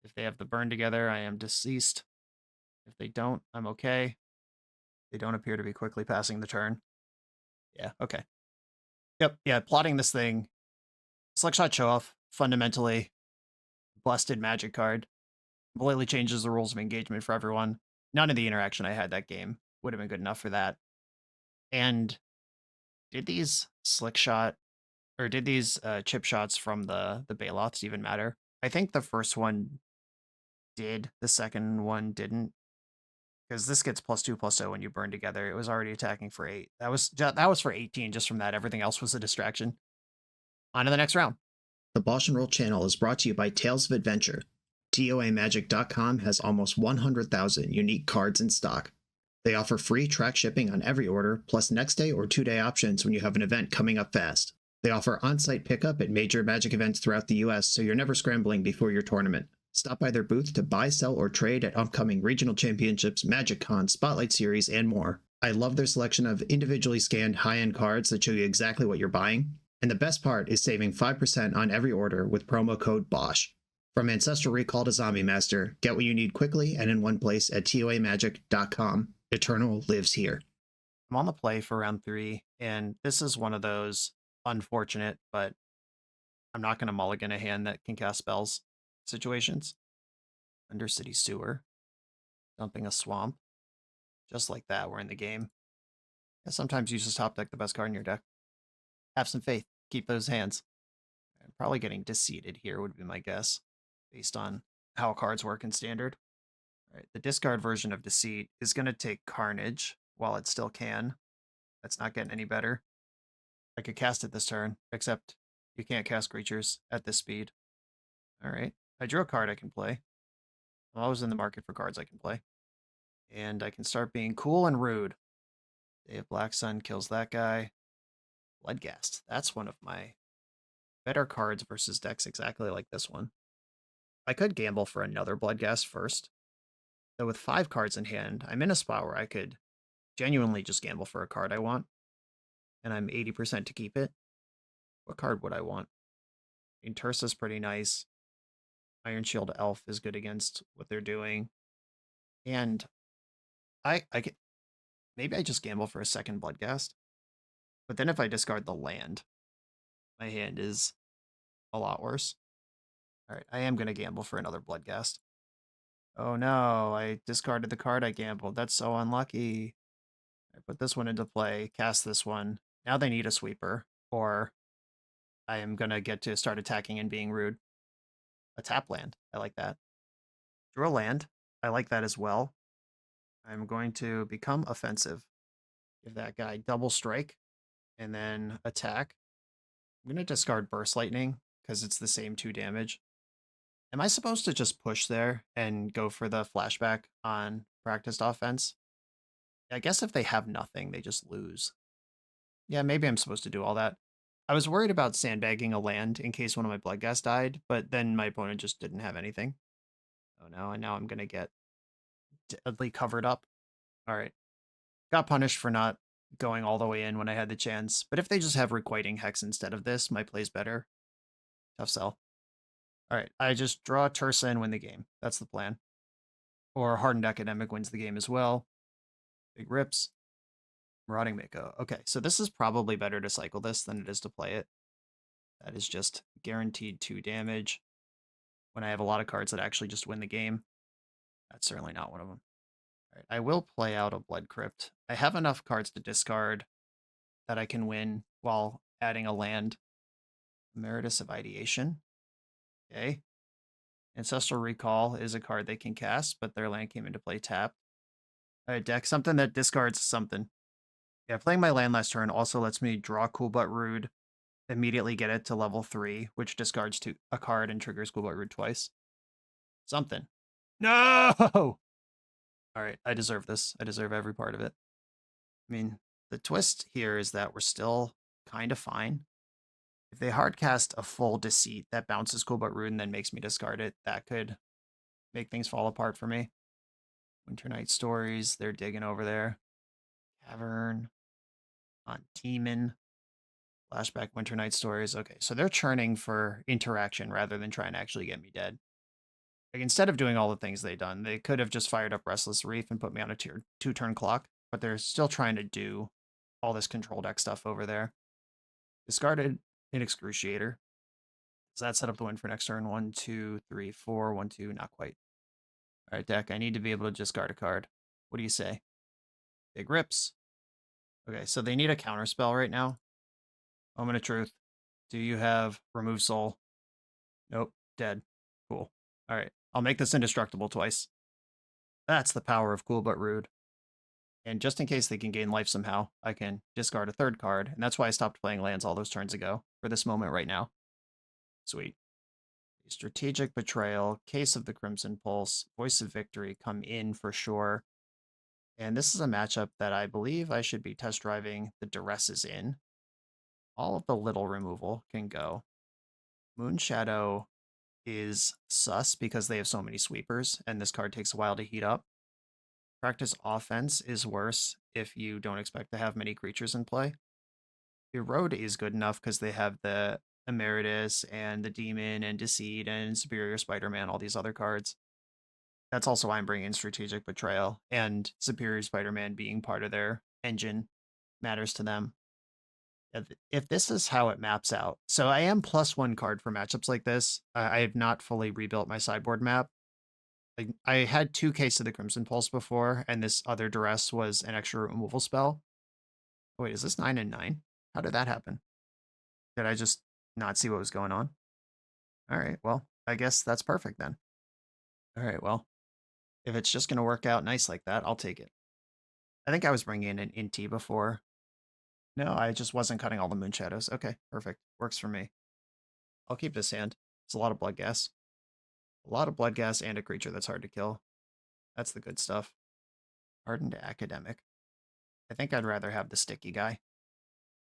If they have the burn together, I am deceased. If they don't, I'm okay. They don't appear to be quickly passing the turn. Yeah, okay. Yep, yeah, plotting this thing. Slick Shot show off, fundamentally busted magic card. Completely changes the rules of engagement for everyone. None of the interaction I had that game would have been good enough for that. And did these Slick Shot, or did these chip shots from the Baloths even matter? I think the first one did, the second one didn't. Because this gets +2/+0 when you burn together. It was already attacking for 8. That was for 18 just from that. Everything else was a distraction. On to the next round. The BoshNRoll channel is brought to you by Tales of Adventure. TOAMagic.com has almost 100,000 unique cards in stock. They offer free track shipping on every order, plus next day or 2-day options when you have an event coming up fast. They offer on-site pickup at major Magic events throughout the US, so you're never scrambling before your tournament. Stop by their booth to buy, sell, or trade at upcoming regional championships, Magic Con, Spotlight Series, and more. I love their selection of individually scanned high-end cards that show you exactly what you're buying. And the best part is saving 5% on every order with promo code BOSH. From Ancestral Recall to Zombie Master, get what you need quickly and in one place at toamagic.com. Eternal lives here. I'm on the play for round 3, and this is one of those unfortunate, but I'm not going to mulligan a hand that can cast spells situations. Undercity Sewer. Dumping a Swamp. Just like that, we're in the game. And sometimes use this top deck the best card in your deck. Have some faith. Keep those hands. I'm probably getting Deceated here would be my guess, based on how cards work in Standard. All right, the discard version of Deceit is going to take Carnage while it still can. That's not getting any better. I could cast it this turn, except you can't cast creatures at this speed. All right, I drew a card I can play. I'm always in the market for cards I can play. And I can start being cool and rude. Day of Black Sun kills that guy. Bloodghast. That's one of my better cards versus decks exactly like this one. I could gamble for another Bloodghast first. Though with 5 cards in hand, I'm in a spot where I could genuinely just gamble for a card I want. And I'm 80% to keep it. What card would I want? Intersa's pretty nice. Iron Shield Elf is good against what they're doing. And I could, maybe I just gamble for a second Bloodghast. But then if I discard the land, my hand is a lot worse. All right, I am going to gamble for another Bloodghast. Oh no, I discarded the card I gambled. That's so unlucky. I put this one into play, cast this one. Now they need a sweeper, or I am going to get to start attacking and being rude. A tap land. I like that. Draw a land. I like that as well. I'm going to become offensive. Give that guy double strike and then attack. I'm going to discard Burst Lightning because it's the same 2 damage. Am I supposed to just push there and go for the flashback on practiced offense? I guess if they have nothing, they just lose. Yeah, maybe I'm supposed to do all that. I was worried about sandbagging a land in case one of my Bloodghast died, but then my opponent just didn't have anything. Oh no, and now I'm going to get deadly covered up. All right. Got punished for not going all the way in when I had the chance, but if they just have Requiting Hex instead of this, my play's better. Tough sell. All right, I just draw Tersa and win the game. That's the plan. Or Hardened Academic wins the game as well. Big rips. Marauding Mako. Okay, so this is probably better to cycle this than it is to play it. That is just guaranteed 2 damage. When I have a lot of cards that actually just win the game. That's certainly not one of them. All right, I will play out a Blood Crypt. I have enough cards to discard that I can win while adding a land. Emeritus of Ideation. Okay. Ancestral Recall is a card they can cast, but their land came into play tapped. All right, deck, something that discards something. Yeah, playing my land last turn also lets me draw Cool But Rude, immediately get it to level 3, which discards a card and triggers Cool But Rude twice. Something. No! All right, I deserve this. I deserve every part of it. I mean, the twist here is that we're still kind of fine. If they hardcast a full Deceit that bounces Cool But Rude and then makes me discard it, that could make things fall apart for me. Winter Night Stories, they're digging over there. Cavern. On Teeman. Flashback Winter Night Stories. Okay, so they're churning for interaction rather than trying to actually get me dead. Like, instead of doing all the things they've done, they could have just fired up Restless Reef and put me on a 2-turn clock, but they're still trying to do all this control deck stuff over there. Discarded an Excruciator. Does that set up the win for next turn? 1, 2, 3, 4, 1, 2, not quite. All right, deck, I need to be able to discard a card. What do you say? Big rips. Okay, so they need a counterspell right now. Moment of Truth. Do you have Remove Soul? Nope, dead. Cool. All right, I'll make this indestructible twice. That's the power of Cool But Rude. And just in case they can gain life somehow, I can discard a 3rd card, and that's why I stopped playing lands all those turns ago, for this moment right now. Sweet. Strategic Betrayal, Case of the Crimson Pulse, Voice of Victory come in for sure. And this is a matchup that I believe I should be test driving the Duresses in. all of the little removal can go. Moonshadow is sus because they have so many sweepers, and this card takes a while to heat up. Practice Offense is worse if you don't expect to have many creatures in play. Erode is good enough because they have the Emeritus and the Demon and Deceit and Superior Spider-Man, all these other cards. That's also why I'm bringing Strategic Betrayal, and Superior Spider-Man being part of their engine matters to them. If this is how it maps out, so I am +1 card for matchups like this. I have not fully rebuilt my sideboard map. I had 2 Case of the Crimson Pulse before, and this other Duress was an extra removal spell. Wait, is this 9 and 9? How did that happen? Did I just not see what was going on? All right, well, I guess that's perfect then. All right, well, if it's just going to work out nice like that, I'll take it. I think I was bringing in an Inti before. No, I just wasn't cutting all the moon shadows. Okay, perfect. Works for me. I'll keep this hand. It's a lot of blood gas. A lot of blood gas and a creature that's hard to kill. That's the good stuff. Hardened Academic. I think I'd rather have the sticky guy.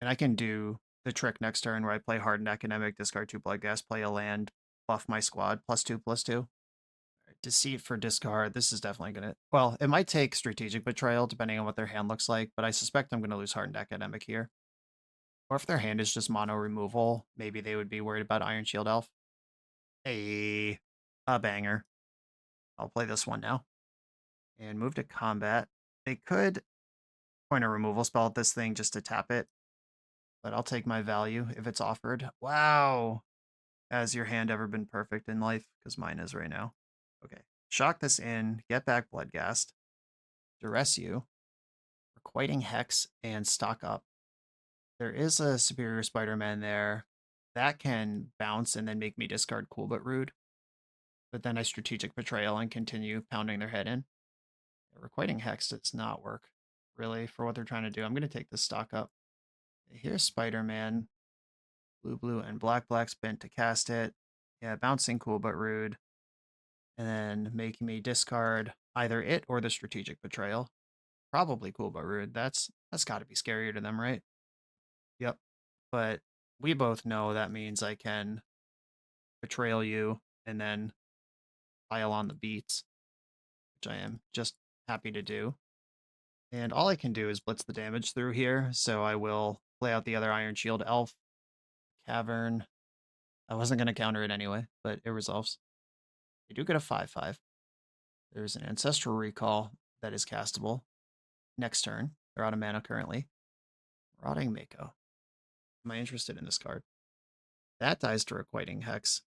And I can do the trick next turn where I play Hardened Academic, discard 2 blood gas, play a land, buff my squad, +2/+2. Deceit for discard. This is definitely going to... Well, it might take Strategic Betrayal, depending on what their hand looks like, but I suspect I'm going to lose Hardened Academic here. Or if their hand is just mono removal, maybe they would be worried about Iron Shield Elf. Hey, a banger. I'll play this one now. And move to combat. They could point a removal spell at this thing just to tap it, but I'll take my value if it's offered. Wow. Has your hand ever been perfect in life? Because mine is right now. Okay. Shock this in, get back Bloodghast, duress you, Requiting Hex, and stock up. There is a Superior Spider-Man there. That can bounce and then make me discard Cool But Rude. But then I Strategic Betrayal and continue pounding their head in. Requiting Hex does not work, really, for what they're trying to do. I'm going to take this stock up. Here's Spider-Man. Blue, and black spent to cast it. Yeah, bouncing Cool But Rude. And then making me discard either it or the Strategic Betrayal. Probably Cool But Rude. That's got to be scarier to them, right? Yep. But we both know that means I can Betrayal you and then pile on the beats, which I am just happy to do. And all I can do is blitz the damage through here, so I will play out the other Iron Shield Elf. Cavern. I wasn't going to counter it anyway, but it resolves. I do get a 5/5. There's an Ancestral Recall that is castable next turn. They're out of mana currently. Rotting Mako. Am I interested in this card? That dies to Requiting Hex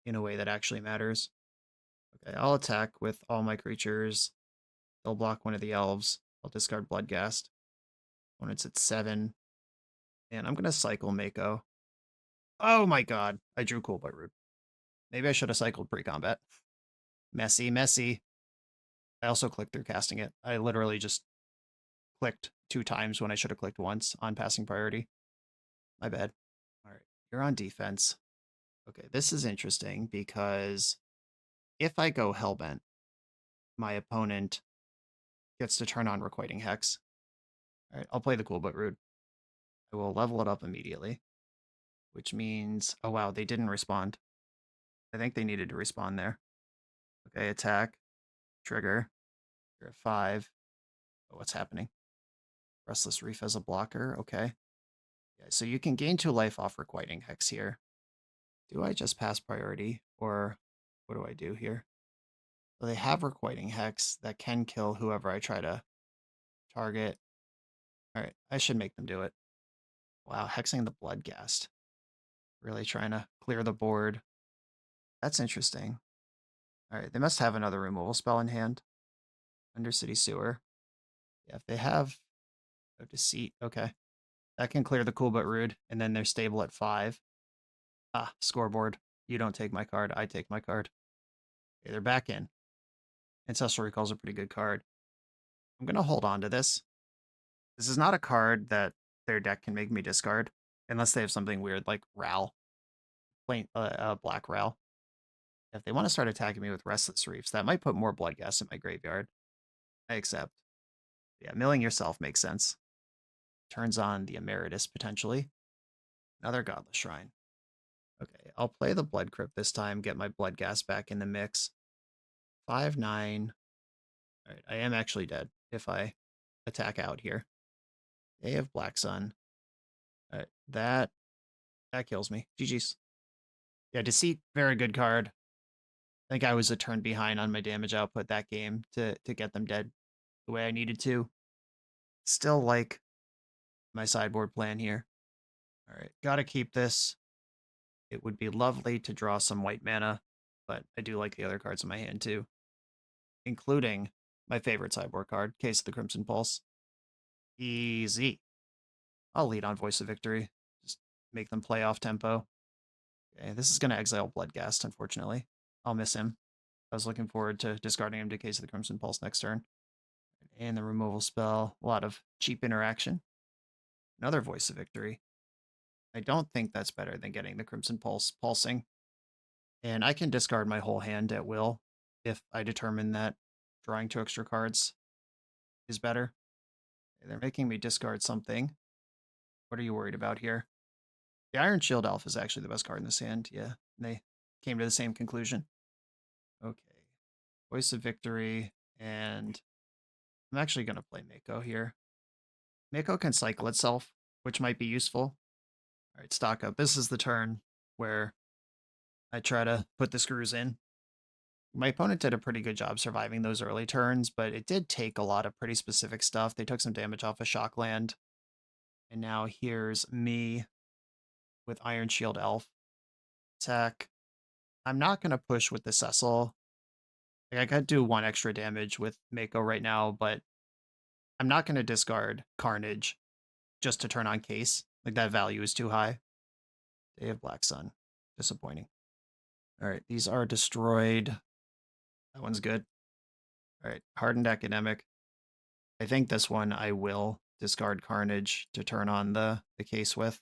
in a way that actually matters. Okay, I'll attack with all my creatures. They'll block one of the elves. I'll discard Bloodghast when it's at 7. And I'm going to cycle Mako. Oh my god, I drew Cool But Rude. Maybe I should have cycled pre-combat. Messy. I also clicked through casting it. I literally just clicked 2 times when I should have clicked once on passing priority. My bad. All right, you're on defense. Okay, this is interesting because if I go Hellbent, my opponent gets to turn on Requiting Hex. All right, I'll play the Cool But Rude. I will level it up immediately, which means, oh wow, they didn't respond. I think they needed to respond there. Okay, attack, trigger. You're at 5. Oh, what's happening? Restless Reef as a blocker, okay. Yeah, so you can gain 2 life off Requiting Hex here. Do I just pass priority, or what do I do here? So they have Requiting Hex that can kill whoever I try to target. All right, I should make them do it. Wow, hexing the Bloodghast. Really trying to clear the board. That's interesting. All right, they must have another removal spell in hand. Undercity Sewer. Yeah, if they have a Deceit, okay. That can clear the Cool But Rude, and then they're stable at 5. Ah, scoreboard. You don't take my card, I take my card. Okay, they're back in. Ancestral Recall is a pretty good card. I'm going to hold on to this. This is not a card that their deck can make me discard, unless they have something weird like Ral. Plain, black Ral. If they want to start attacking me with Restless Reefs, that might put more Bloodghast in my graveyard. I accept. Yeah, milling yourself makes sense. Turns on the Emeritus, potentially. Another Godless Shrine. Okay, I'll play the Blood Crypt this time, get my Blood Gas back in the mix. 5/9. All right, I am actually dead if I attack out here. Day of Black Sun. All right, that kills me. GG's. Yeah, Deceit, very good card. I think I was a turn behind on my damage output that game to get them dead the way I needed to. Still like my sideboard plan here. All right, gotta keep this. It would be lovely to draw some white mana, but I do like the other cards in my hand too, including my favorite sideboard card, Case of the Crimson Pulse. Easy. I'll lead on Voice of Victory. Just make them play off tempo. Okay, this is going to exile Bloodghast, unfortunately. I'll miss him. I was looking forward to discarding him to Case of the Crimson Pulse next turn. And the removal spell, a lot of cheap interaction. Another Voice of Victory. I don't think that's better than getting the Crimson Pulse pulsing. And I can discard my whole hand at will if I determine that drawing 2 extra cards is better. They're making me discard something. What are you worried about here? The Iron Shield Elf is actually the best card in this hand. Yeah, they came to the same conclusion. Okay. Voice of Victory, and I'm actually going to play Mako here. Mako can cycle itself, which might be useful. All right, stock up. This is the turn where I try to put the screws in. My opponent did a pretty good job surviving those early turns, but it did take a lot of pretty specific stuff. They took some damage off of Shockland. And now here's me with Iron Shield Elf. Attack. I'm not going to push with the Cecil. Like, I could do 1 extra damage with Mako right now, but I'm not going to discard Carnage just to turn on Case. Like, that value is too high. Day of Black Sun. Disappointing. All right, these are destroyed. That one's good. All right, Hardened Academic. I think this one I will discard Carnage to turn on the Case with.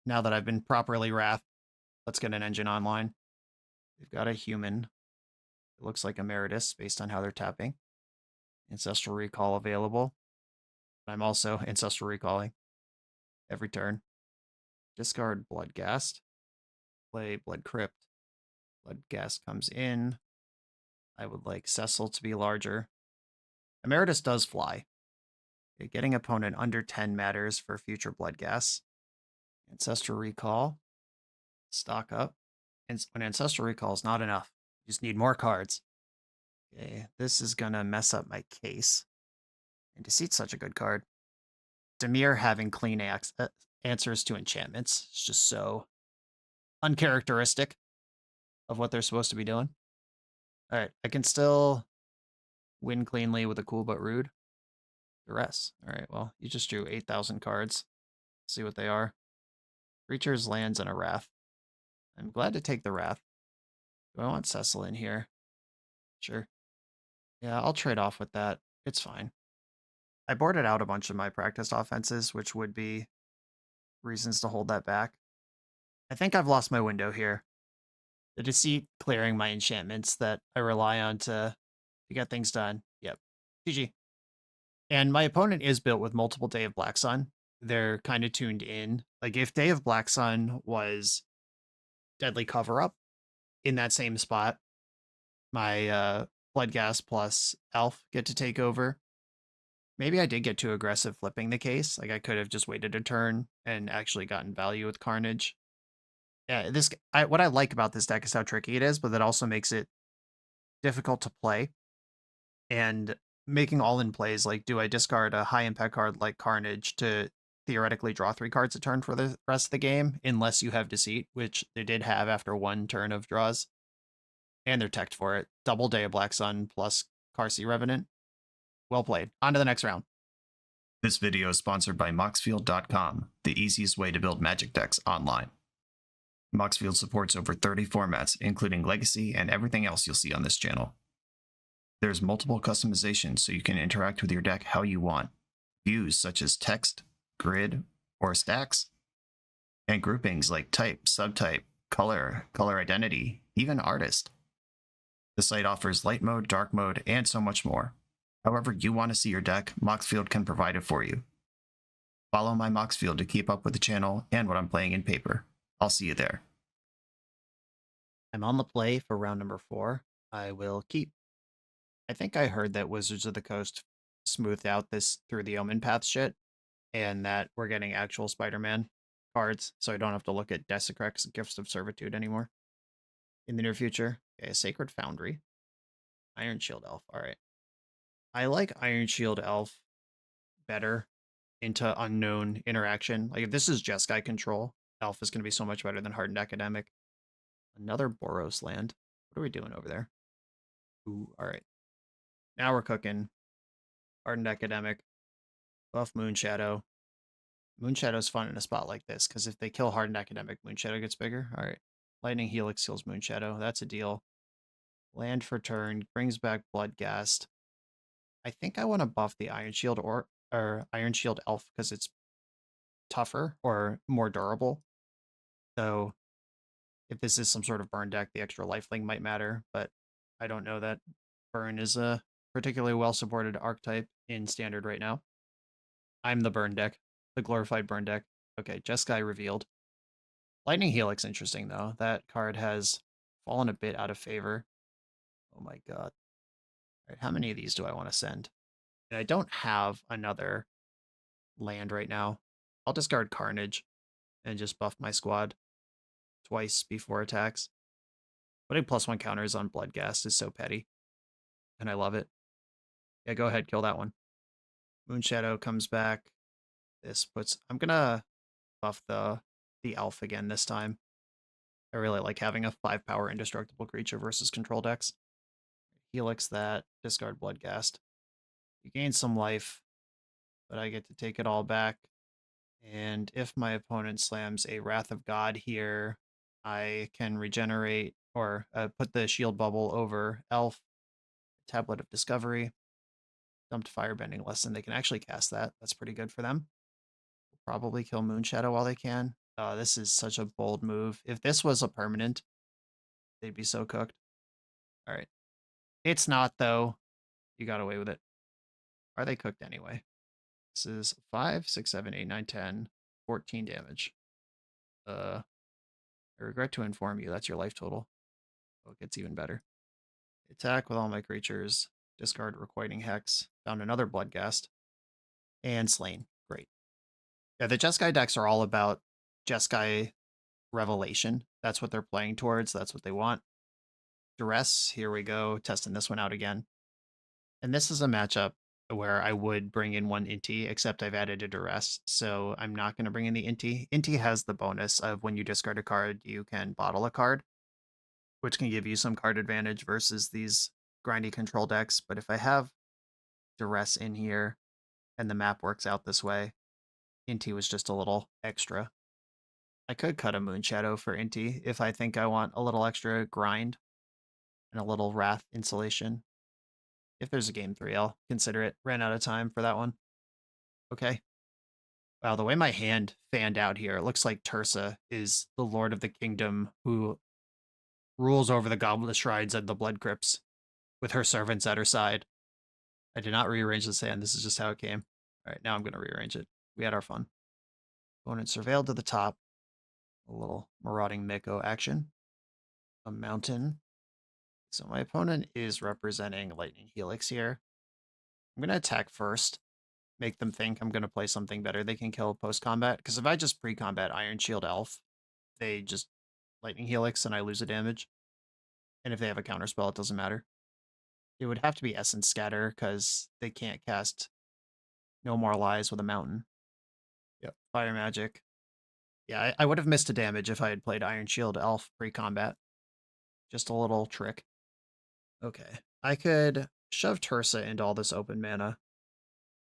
Now that I've been properly wrathed, let's get an engine online. They've got a human. It looks like Emeritus based on how they're tapping. Ancestral Recall available. I'm also Ancestral Recalling every turn. Discard Bloodghast. Play Blood Crypt. Bloodghast comes in. I would like Cecil to be larger. Emeritus does fly. Okay, getting opponent under 10 matters for future Bloodghast. Ancestral Recall. Stock up. And when Ancestral Recall is not enough, you just need more cards. Okay, this is gonna mess up my Case. And Deceit's such a good card. Dimir having clean answers to enchantments is just so uncharacteristic of what they're supposed to be doing. All right, I can still win cleanly with a Cool But Rude. Duress. All right, well, you just drew 8,000 cards. Let's see what they are. Creatures, lands, and a Wrath. I'm glad to take the Wrath. Do I want Cecil in here? Sure. Yeah, I'll trade off with that. It's fine. I boarded out a bunch of my practiced offenses, which would be reasons to hold that back. I think I've lost my window here. The Deceit clearing my enchantments that I rely on to get things done. Yep. GG. And my opponent is built with multiple Day of Black Sun. They're kind of tuned in. Like, if Day of Black Sun was Deadly Cover-Up in that same spot, my Bloodghast plus Elf get to take over. Maybe I did get too aggressive flipping the Case. Like, I could have just waited a turn and actually gotten value with Carnage. Yeah, what I like about this deck is how tricky it is, but that also makes it difficult to play. And making all-in plays, like, do I discard a high-impact card like Carnage to theoretically draw 3 cards a turn for the rest of the game, unless you have Deceit, which they did have after 1 turn of draws. And they're teched for it. Double Day of Black Sun plus Carsey Revenant. Well played. On to the next round. This video is sponsored by Moxfield.com, the easiest way to build Magic decks online. Moxfield supports over 30 formats, including Legacy and everything else you'll see on this channel. There's multiple customizations so you can interact with your deck how you want. Views such as text, grid, or stacks. And groupings like type, subtype, color, color identity, even artist. The site offers light mode, dark mode, and so much more. However you want to see your deck, Moxfield can provide it for you. Follow my Moxfield to keep up with the channel and what I'm playing in paper. I'll see you there. I'm on the play for round number 4. I will keep. I think I heard that Wizards of the Coast smoothed out this through the Omen Path shit, and that we're getting actual Spider-Man cards, so I don't have to look at Desecrex Gifts of Servitude anymore in the near future. Okay, Sacred Foundry. Iron Shield Elf. All right. I like Iron Shield Elf better into unknown interaction. Like if this is Jeskai control, Elf is going to be so much better than Hardened Academic. Another Boros land. What are we doing over there? Ooh, all right. Now we're cooking. Hardened Academic. Buff Moonshadow. Moonshadow's fun in a spot like this, because if they kill Hardened Academic, Moonshadow gets bigger. All right. Lightning Helix kills Moonshadow. That's a deal. Land for turn. Brings back Bloodghast. I think I want to buff the Iron Shield or Iron Shield Elf because it's tougher or more durable. So if this is some sort of burn deck, the extra lifelink might matter, but I don't know that burn is a particularly well-supported archetype in standard right now. I'm the burn deck, the glorified burn deck. Okay, Jeskai revealed. Lightning Helix, interesting though. That card has fallen a bit out of favor. Oh my god. All right, how many of these do I want to send? And I don't have another land right now. I'll discard Carnage and just buff my squad twice before attacks. Putting +1 counters on Bloodghast is so petty, and I love it. Yeah, go ahead, kill that one. Moonshadow comes back. This puts... I'm gonna buff the elf again this time. I really like having a 5-power indestructible creature versus control decks. Helix that, discard Bloodghast. You gain some life, but I get to take it all back. And if my opponent slams a Wrath of God here, I can regenerate or put the shield bubble over Elf, Tablet of Discovery, dumped Firebending Lesson. They can actually cast that. That's pretty good for them. Probably kill Moonshadow while they can. This is such a bold move. If this was a permanent, they'd be so cooked. All right. It's not, though. You got away with it. Are they cooked anyway? This is 5, 6, 7, 8, 9, 10, 14 damage. I regret to inform you, that's your life total. Oh, it gets even better. Attack with all my creatures. Discard Requiting Hex. Found another Bloodghast. And Slain. Great. Yeah, the Jeskai decks are all about Jeskai Revelation. That's what they're playing towards. That's what they want. Duress. Here we go. Testing this one out again. And this is a matchup where I would bring in one Inti, except I've added a Duress, so I'm not going to bring in the Inti. Inti has the bonus of when you discard a card, you can bottle a card, which can give you some card advantage versus these grindy control decks. But if I have Duress in here and the map works out this way, Inti was just a little extra. I could cut a Moonshadow for Inti if I think I want a little extra grind and a little Wrath insulation. If there's a game 3, I'll consider it. Ran out of time for that one. Okay. Wow, the way my hand fanned out here, it looks like Tursa is the Lord of the Kingdom who rules over the Goblet Shrines and the Blood Crypts with her servants at her side. I did not rearrange this hand. This is just how it came. All right, now I'm going to rearrange it. We had our fun. Opponent surveilled to the top. A little marauding Mako action. A mountain. So my opponent is representing Lightning Helix here. I'm going to attack first. Make them think I'm going to play something better they can kill post-combat. Because if I just pre-combat Iron Shield Elf, they just Lightning Helix and I lose a damage. And if they have a counterspell, it doesn't matter. It would have to be Essence Scatter because they can't cast No More Lies with a mountain. Yep. Fire Magic. Yeah, I would have missed a damage if I had played Iron Shield Elf pre-combat. Just a little trick. Okay. I could shove Tursa into all this open mana.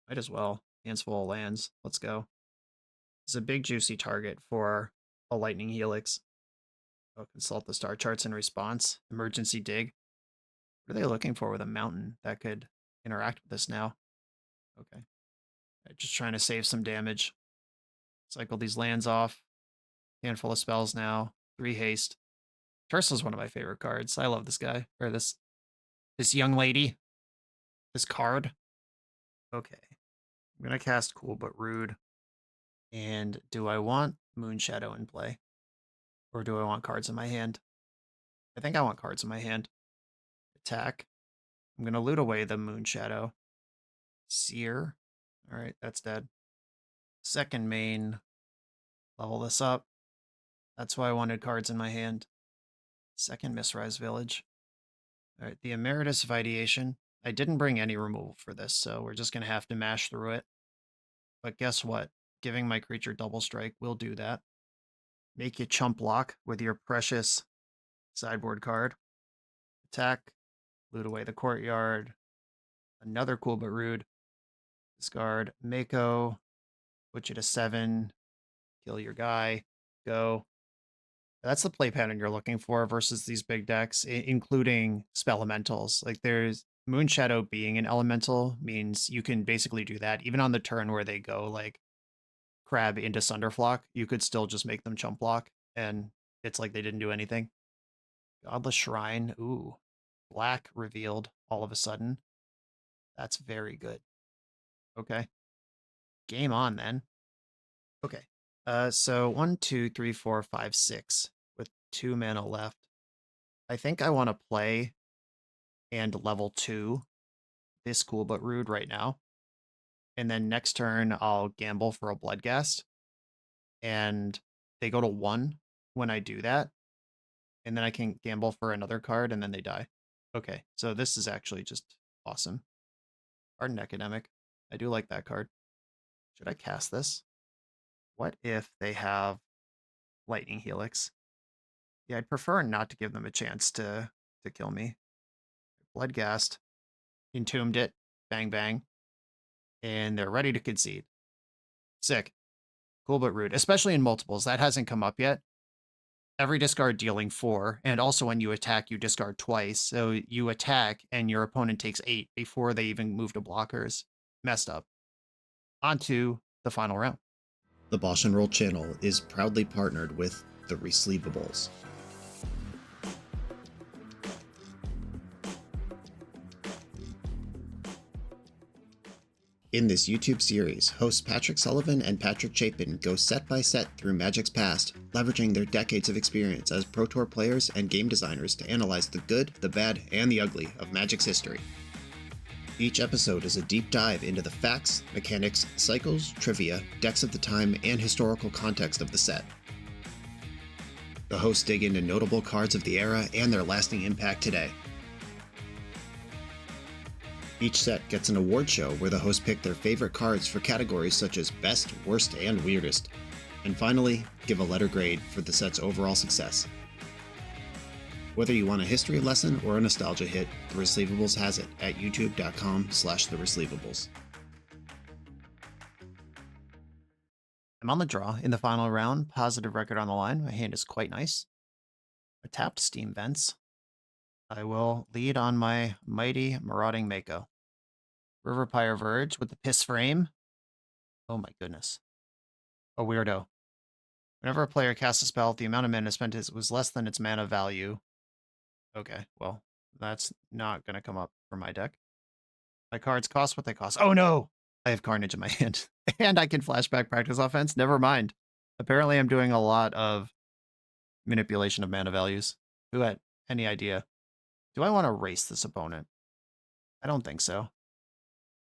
Might as well. Hands full of lands. Let's go. It's a big juicy target for a Lightning Helix. I'll consult the star charts in response. Emergency dig. What are they looking for with a mountain that could interact with this now? Okay. Just trying to save some damage. Cycle these lands off. Handful of spells now. 3 haste. Tursa's one of my favorite cards. I love this guy. Or this young lady. This card. Okay. I'm gonna cast Cool But Rude. And do I want Moonshadow in play? Or do I want cards in my hand? I think I want cards in my hand. Attack. I'm going to loot away the Moonshadow. Seer. Alright, that's dead. Second main. Level this up. That's why I wanted cards in my hand. Second Mistrise Village. Alright, the Emeritus of Ideation. I didn't bring any removal for this, so we're just going to have to mash through it. But guess what? Giving my creature double strike will do that. Make you chump block with your precious sideboard card. Attack. Loot away the courtyard. Another cool but rude. Discard Mako. Put you to 7. Kill your guy. Go. That's the play pattern you're looking for versus these big decks, including spell elementals. Like there's Moonshadow being an elemental means you can basically do that. Even on the turn where they go like crab into Sunderflock, you could still just make them chump block and it's like they didn't do anything. Godless Shrine. Ooh. Black revealed all of a sudden. That's very good. Okay. Game on then. Okay. So 1, 2, 3, 4, 5, 6 with 2 mana left. I think I want to play and level 2 this cool but rude right now. And then next turn I'll gamble for a Bloodghast. And they go to 1 when I do that. And then I can gamble for another card and then they die. Okay, so this is actually just awesome. Ardent Academic. I do like that card. Should I cast this? What if they have Lightning Helix? Yeah, I'd prefer not to give them a chance to kill me. Bloodghast. Entombed it. Bang, bang. And they're ready to concede. Sick. Cool but rude. Especially in multiples. That hasn't come up yet. Every discard dealing 4. And also when you attack, you discard twice. So you attack and your opponent takes 8 before they even move to blockers. Messed up. On to the final round. The BoshNRoll channel is proudly partnered with the Resleevables. In this YouTube series, hosts Patrick Sullivan and Patrick Chapin go set by set through Magic's past, leveraging their decades of experience as Pro Tour players and game designers to analyze the good, the bad, and the ugly of Magic's history. Each episode is a deep dive into the facts, mechanics, cycles, trivia, decks of the time, and historical context of the set. The hosts dig into notable cards of the era and their lasting impact today. Each set gets an award show where the hosts pick their favorite cards for categories such as Best, Worst, and Weirdest. And finally, give a letter grade for the set's overall success. Whether you want a history lesson or a nostalgia hit, The Resleevables has it at youtube.com/theresleevables. I'm on the draw in the final round. Positive record on the line. My hand is quite nice. I tapped Steam Vents. I will lead on my mighty marauding Mako. Riverpire Verge with the Piss Frame. Oh my goodness. A weirdo. Whenever a player casts a spell, if the amount of mana spent was less than its mana value. Okay, well, that's not going to come up for my deck. My cards cost what they cost. Oh no! I have Carnage in my hand. And I can flashback practice offense. Never mind. Apparently I'm doing a lot of manipulation of mana values. Who had any idea? Do I want to race this opponent? I don't think so.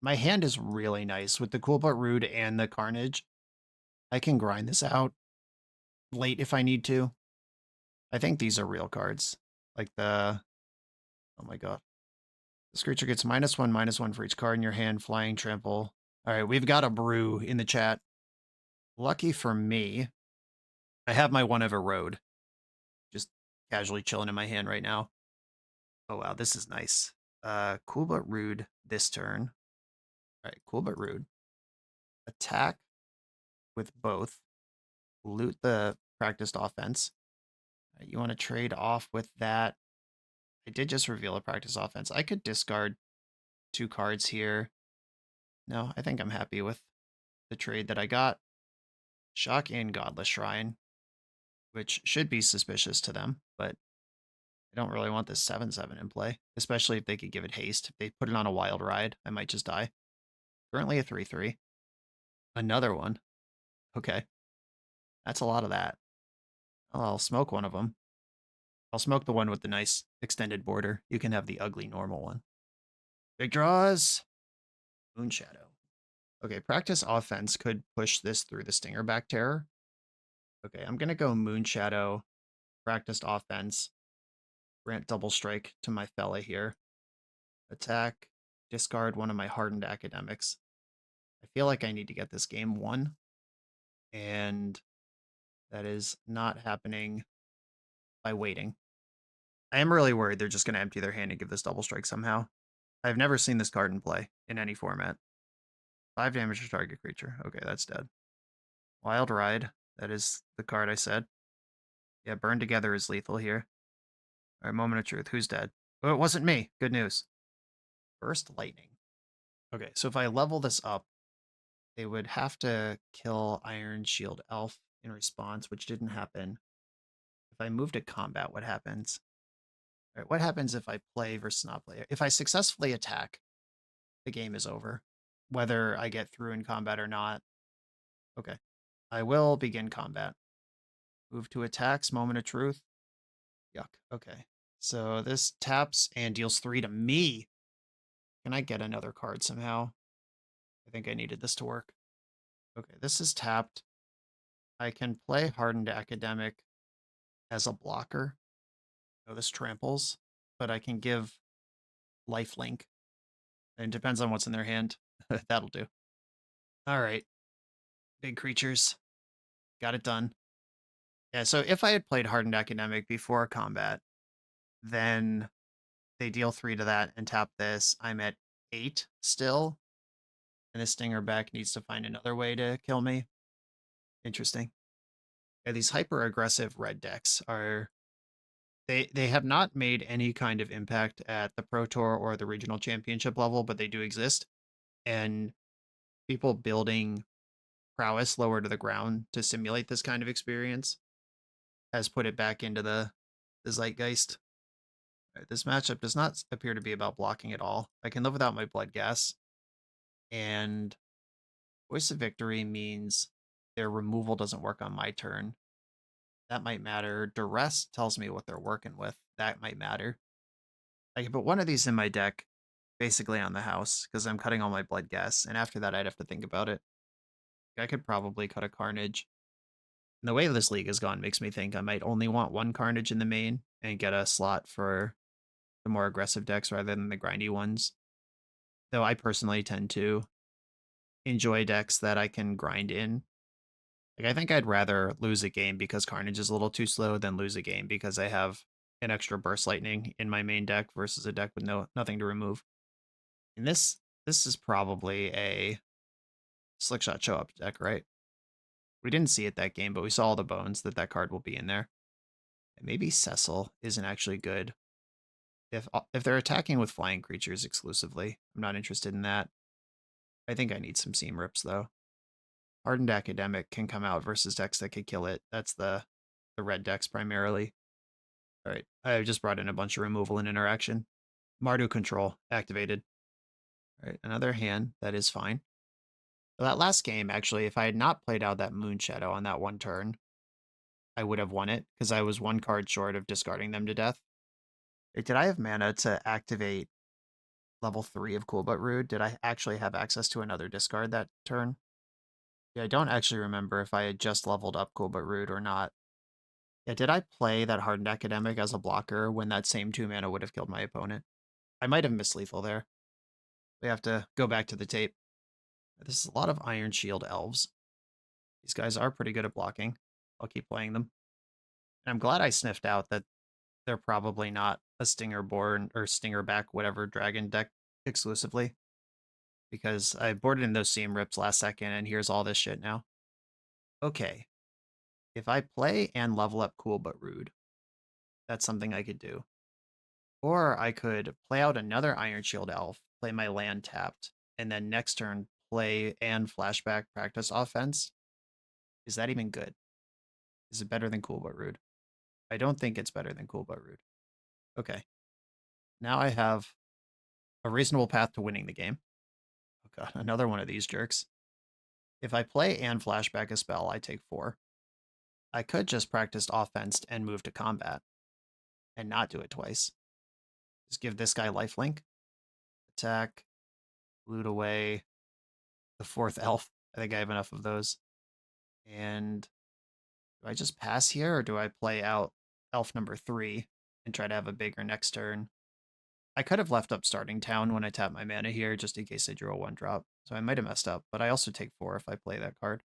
My hand is really nice with the Cool But Rude and the Carnage. I can grind this out late if I need to. I think these are real cards. Like the... Oh my god. This creature gets -1/-1 for each card in your hand, flying, trample. Alright, we've got a brew in the chat. Lucky for me, I have my One of a Road. Just casually chilling in my hand right now. Oh wow, this is nice. Cool But Rude this turn. Alright, Cool But Rude. Attack with both. Loot the practiced offense. Right, you want to trade off with that. I did just reveal a practice offense. I could discard 2 cards here. No, I think I'm happy with the trade that I got. Shock and Godless Shrine, which should be suspicious to them, but I don't really want this 7/7 in play, especially if they could give it haste. If they put it on a wild ride, I might just die. Currently a 3/3. Another one. Okay. That's a lot of that. I'll smoke one of them. I'll smoke the one with the nice extended border. You can have the ugly normal one. Big draws. Moonshadow. Okay, practice offense could push this through the Stinger back terror. Okay, I'm going to go Moonshadow, practiced offense, grant double strike to my fella here. Attack, discard one of my hardened academics. I feel like I need to get this game won, and that is not happening by waiting. I am really worried they're just going to empty their hand and give this double strike somehow. I've never seen this card in play in any format. 5 damage to target creature. Okay, that's dead. Wild Ride. That is the card I said. Yeah, Burn Together is lethal here. All right, Moment of Truth. Who's dead? Oh, it wasn't me. Good news. Burst Lightning. Okay, so if I level this up, they would have to kill Iron Shield Elf in response, which didn't happen. If I move to combat, what happens? All right, what happens if I play versus not play? If I successfully attack, the game is over. Whether I get through in combat or not. Okay. I will begin combat. Move to attacks, Moment of Truth. Yuck. Okay. So this taps and deals 3 to me. Can I get another card somehow? I think I needed this to work. Okay, this is tapped. I can play Hardened Academic as a blocker. Oh, this tramples, but I can give lifelink. And it depends on what's in their hand. That'll do. All right. Big creatures. Got it done. Yeah, so if I had played Hardened Academic before combat, then they deal 3 to that and tap this. I'm at 8 still. And this Stinger back needs to find another way to kill me. Interesting. Yeah, these hyper-aggressive red decks are... They have not made any kind of impact at the Pro Tour or the regional championship level, but they do exist. And people building prowess lower to the ground to simulate this kind of experience has put it back into the zeitgeist. This matchup does not appear to be about blocking at all. I can live without my blood gas. And Voice of Victory means their removal doesn't work on my turn. That might matter. Duress tells me what they're working with. That might matter. I can put one of these in my deck basically on the house because I'm cutting all my blood gas. And after that, I'd have to think about it. I could probably cut a Carnage. And the way this league has gone makes me think I might only want one Carnage in the main and get a slot for the more aggressive decks rather than the grindy ones. Though I personally tend to enjoy decks that I can grind in. Like, I think I'd rather lose a game because Carnage is a little too slow than lose a game because I have an extra Burst Lightning in my main deck versus a deck with nothing to remove. And this is probably a Slickshot Show Up deck, right? We didn't see it that game, but we saw all the bones that card will be in there. And maybe Cecil isn't actually good. If they're attacking with flying creatures exclusively, I'm not interested in that. I think I need some Seam Rips, though. Hardened Academic can come out versus decks that could kill it. That's the red decks primarily. All right, I just brought in a bunch of removal and interaction. Mardu Control activated. All right, another hand. That is fine. So that last game, actually, if I had not played out that Moonshadow on that one turn, I would have won it because I was 1 card short of discarding them to death. Wait, did I have mana to activate level 3 of Cool But Rude? Did I actually have access to another discard that turn? Yeah, I don't actually remember if I had just leveled up Cool But Rude or not. Yeah, did I play that Hardened Academic as a blocker when that same 2 mana would have killed my opponent? I might have missed lethal there. We have to go back to the tape. This is a lot of Iron Shield Elves. These guys are pretty good at blocking. I'll keep playing them. And I'm glad I sniffed out that they're probably not a Stinger Born or Stinger back, whatever, dragon deck exclusively. Because I boarded in those Seam Rips last second, and here's all this shit now. Okay. If I play and level up Cool But Rude, that's something I could do. Or I could play out another Iron Shield Elf, play my land tapped, and then next turn play and flashback practice offense. Is that even good? Is it better than Cool But Rude? I don't think it's better than Cool But Rude. Okay. Now I have a reasonable path to winning the game. Oh god, another one of these jerks. If I play and flashback a spell, I take 4. I could just practice offense and move to combat and not do it twice. Just give this guy lifelink, attack, loot away the 4th elf. I think I have enough of those. And do I just pass here, or do I play out elf number 3 and try to have a bigger next turn? I could have left up Starting Town when I tap my mana here, just in case I drew a 1-drop. So I might have messed up, but I also take 4 if I play that card.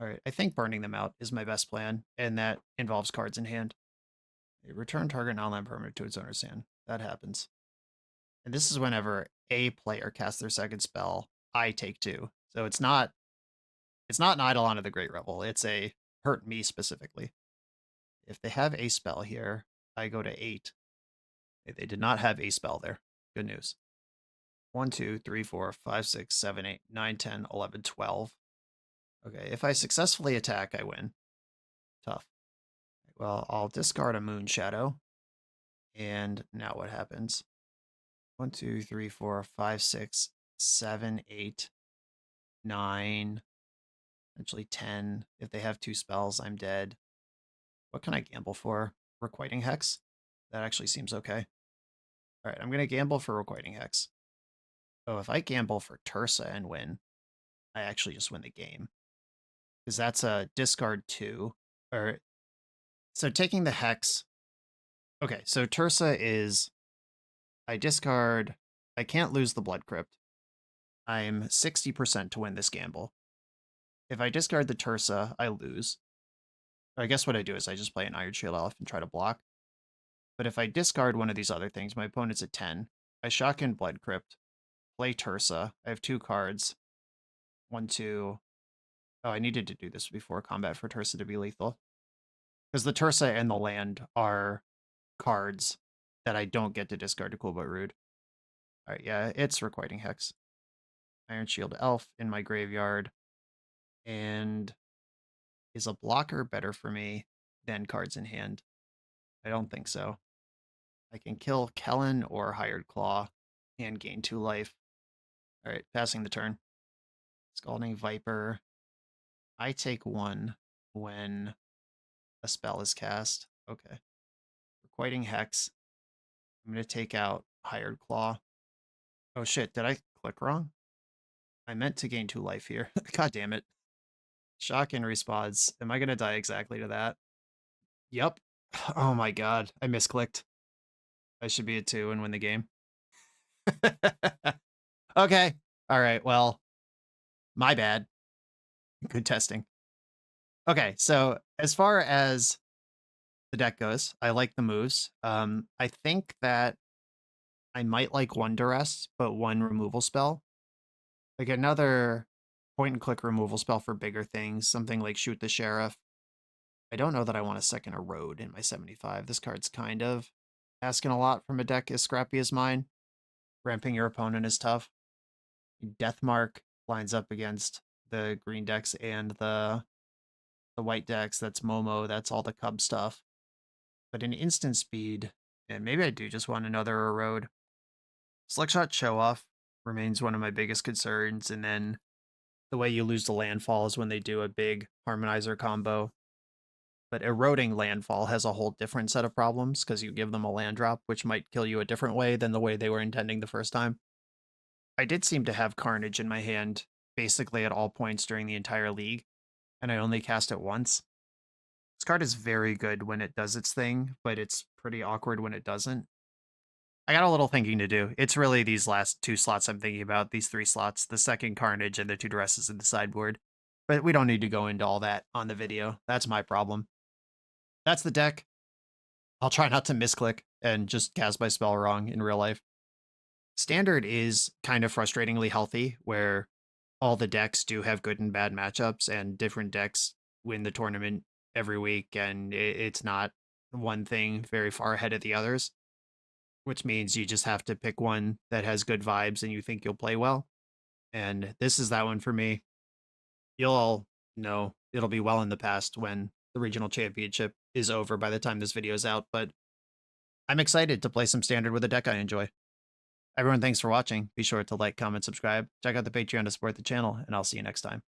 Alright, I think burning them out is my best plan, and that involves cards in hand. Return target non-land permanent to its owner's hand. That happens. And this is whenever a player casts their second spell, I take 2. So it's not an Eidolon of the Great Revel, it's a hurt me specifically. If they have a spell here, I go to 8. They did not have a spell there. Good news. 1, 2, 3, 4, 5, 6, 7, 8, 9, 10, 11, 12. Okay, if I successfully attack, I win. Tough. Well, I'll discard a Moon Shadow. And now what happens? 1, 2, 3, 4, 5, 6, 7, 8, 9, eventually 10. If they have 2 spells, I'm dead. What can I gamble for? Requiting Hex? That actually seems okay. Alright, I'm going to gamble for Requiting Hex. Oh, if I gamble for Tursa and win, I actually just win the game. Because that's a discard 2. So taking the Hex... Okay, so Tursa is... I discard... I can't lose the Blood Crypt. I'm 60% to win this gamble. If I discard the Tursa, I lose. I guess what I do is I just play an Iron Shield Elf and try to block. But if I discard one of these other things, my opponent's at 10. I shock in Blood Crypt, play Tursa. I have 2 cards. 1, 2. Oh, I needed to do this before combat for Tursa to be lethal. Because the Tursa and the land are cards that I don't get to discard to Cool But Rude. Alright, yeah, it's Requiting Hex. Iron Shield Elf in my graveyard. And is a blocker better for me than cards in hand? I don't think so. I can kill Kellen or Hired Claw and gain 2 life. Alright, passing the turn. Scalding Viper. I take 1 when a spell is cast. Okay. Requiting Hex. I'm going to take out Hired Claw. Oh shit, did I click wrong? I meant to gain 2 life here. God damn it. Shock and response. Am I going to die exactly to that? Yep. Oh my god, I misclicked. I should be at 2 and win the game. Okay. Alright, well, my bad. Good testing. Okay, so as far as the deck goes, I like the moves. I think that I might like 1 Duress, but 1 removal spell. Like another point-and-click removal spell for bigger things, something like Shoot the Sheriff. I don't know that I want a second Erode in my 75. This card's kind of asking a lot from a deck as scrappy as mine. Ramping your opponent is tough. Deathmark lines up against the green decks and the white decks. That's Momo, that's all the Cub stuff. But in instant speed, and maybe I do just want another Erode. Slugshot Show-Off remains one of my biggest concerns, and then the way you lose the landfall is when they do a big Harmonizer combo. But eroding landfall has a whole different set of problems, because you give them a land drop, which might kill you a different way than the way they were intending the first time. I did seem to have Carnage in my hand basically at all points during the entire league, and I only cast it once. This card is very good when it does its thing, but it's pretty awkward when it doesn't. I got a little thinking to do. It's really these last 2 slots I'm thinking about, these 3 slots, the second Carnage and the 2 Duresses in the sideboard. But we don't need to go into all that on the video. That's my problem. That's the deck. I'll try not to misclick and just cast my spell wrong in real life. Standard is kind of frustratingly healthy, where all the decks do have good and bad matchups, and different decks win the tournament every week, and it's not one thing very far ahead of the others, which means you just have to pick one that has good vibes and you think you'll play well. And this is that one for me. You'll all know it'll be well in the past when the regional championship is over by the time this video is out, but I'm excited to play some Standard with a deck I enjoy. Everyone, thanks for watching. Be sure to like, comment, subscribe. Check out the Patreon to support the channel, and I'll see you next time.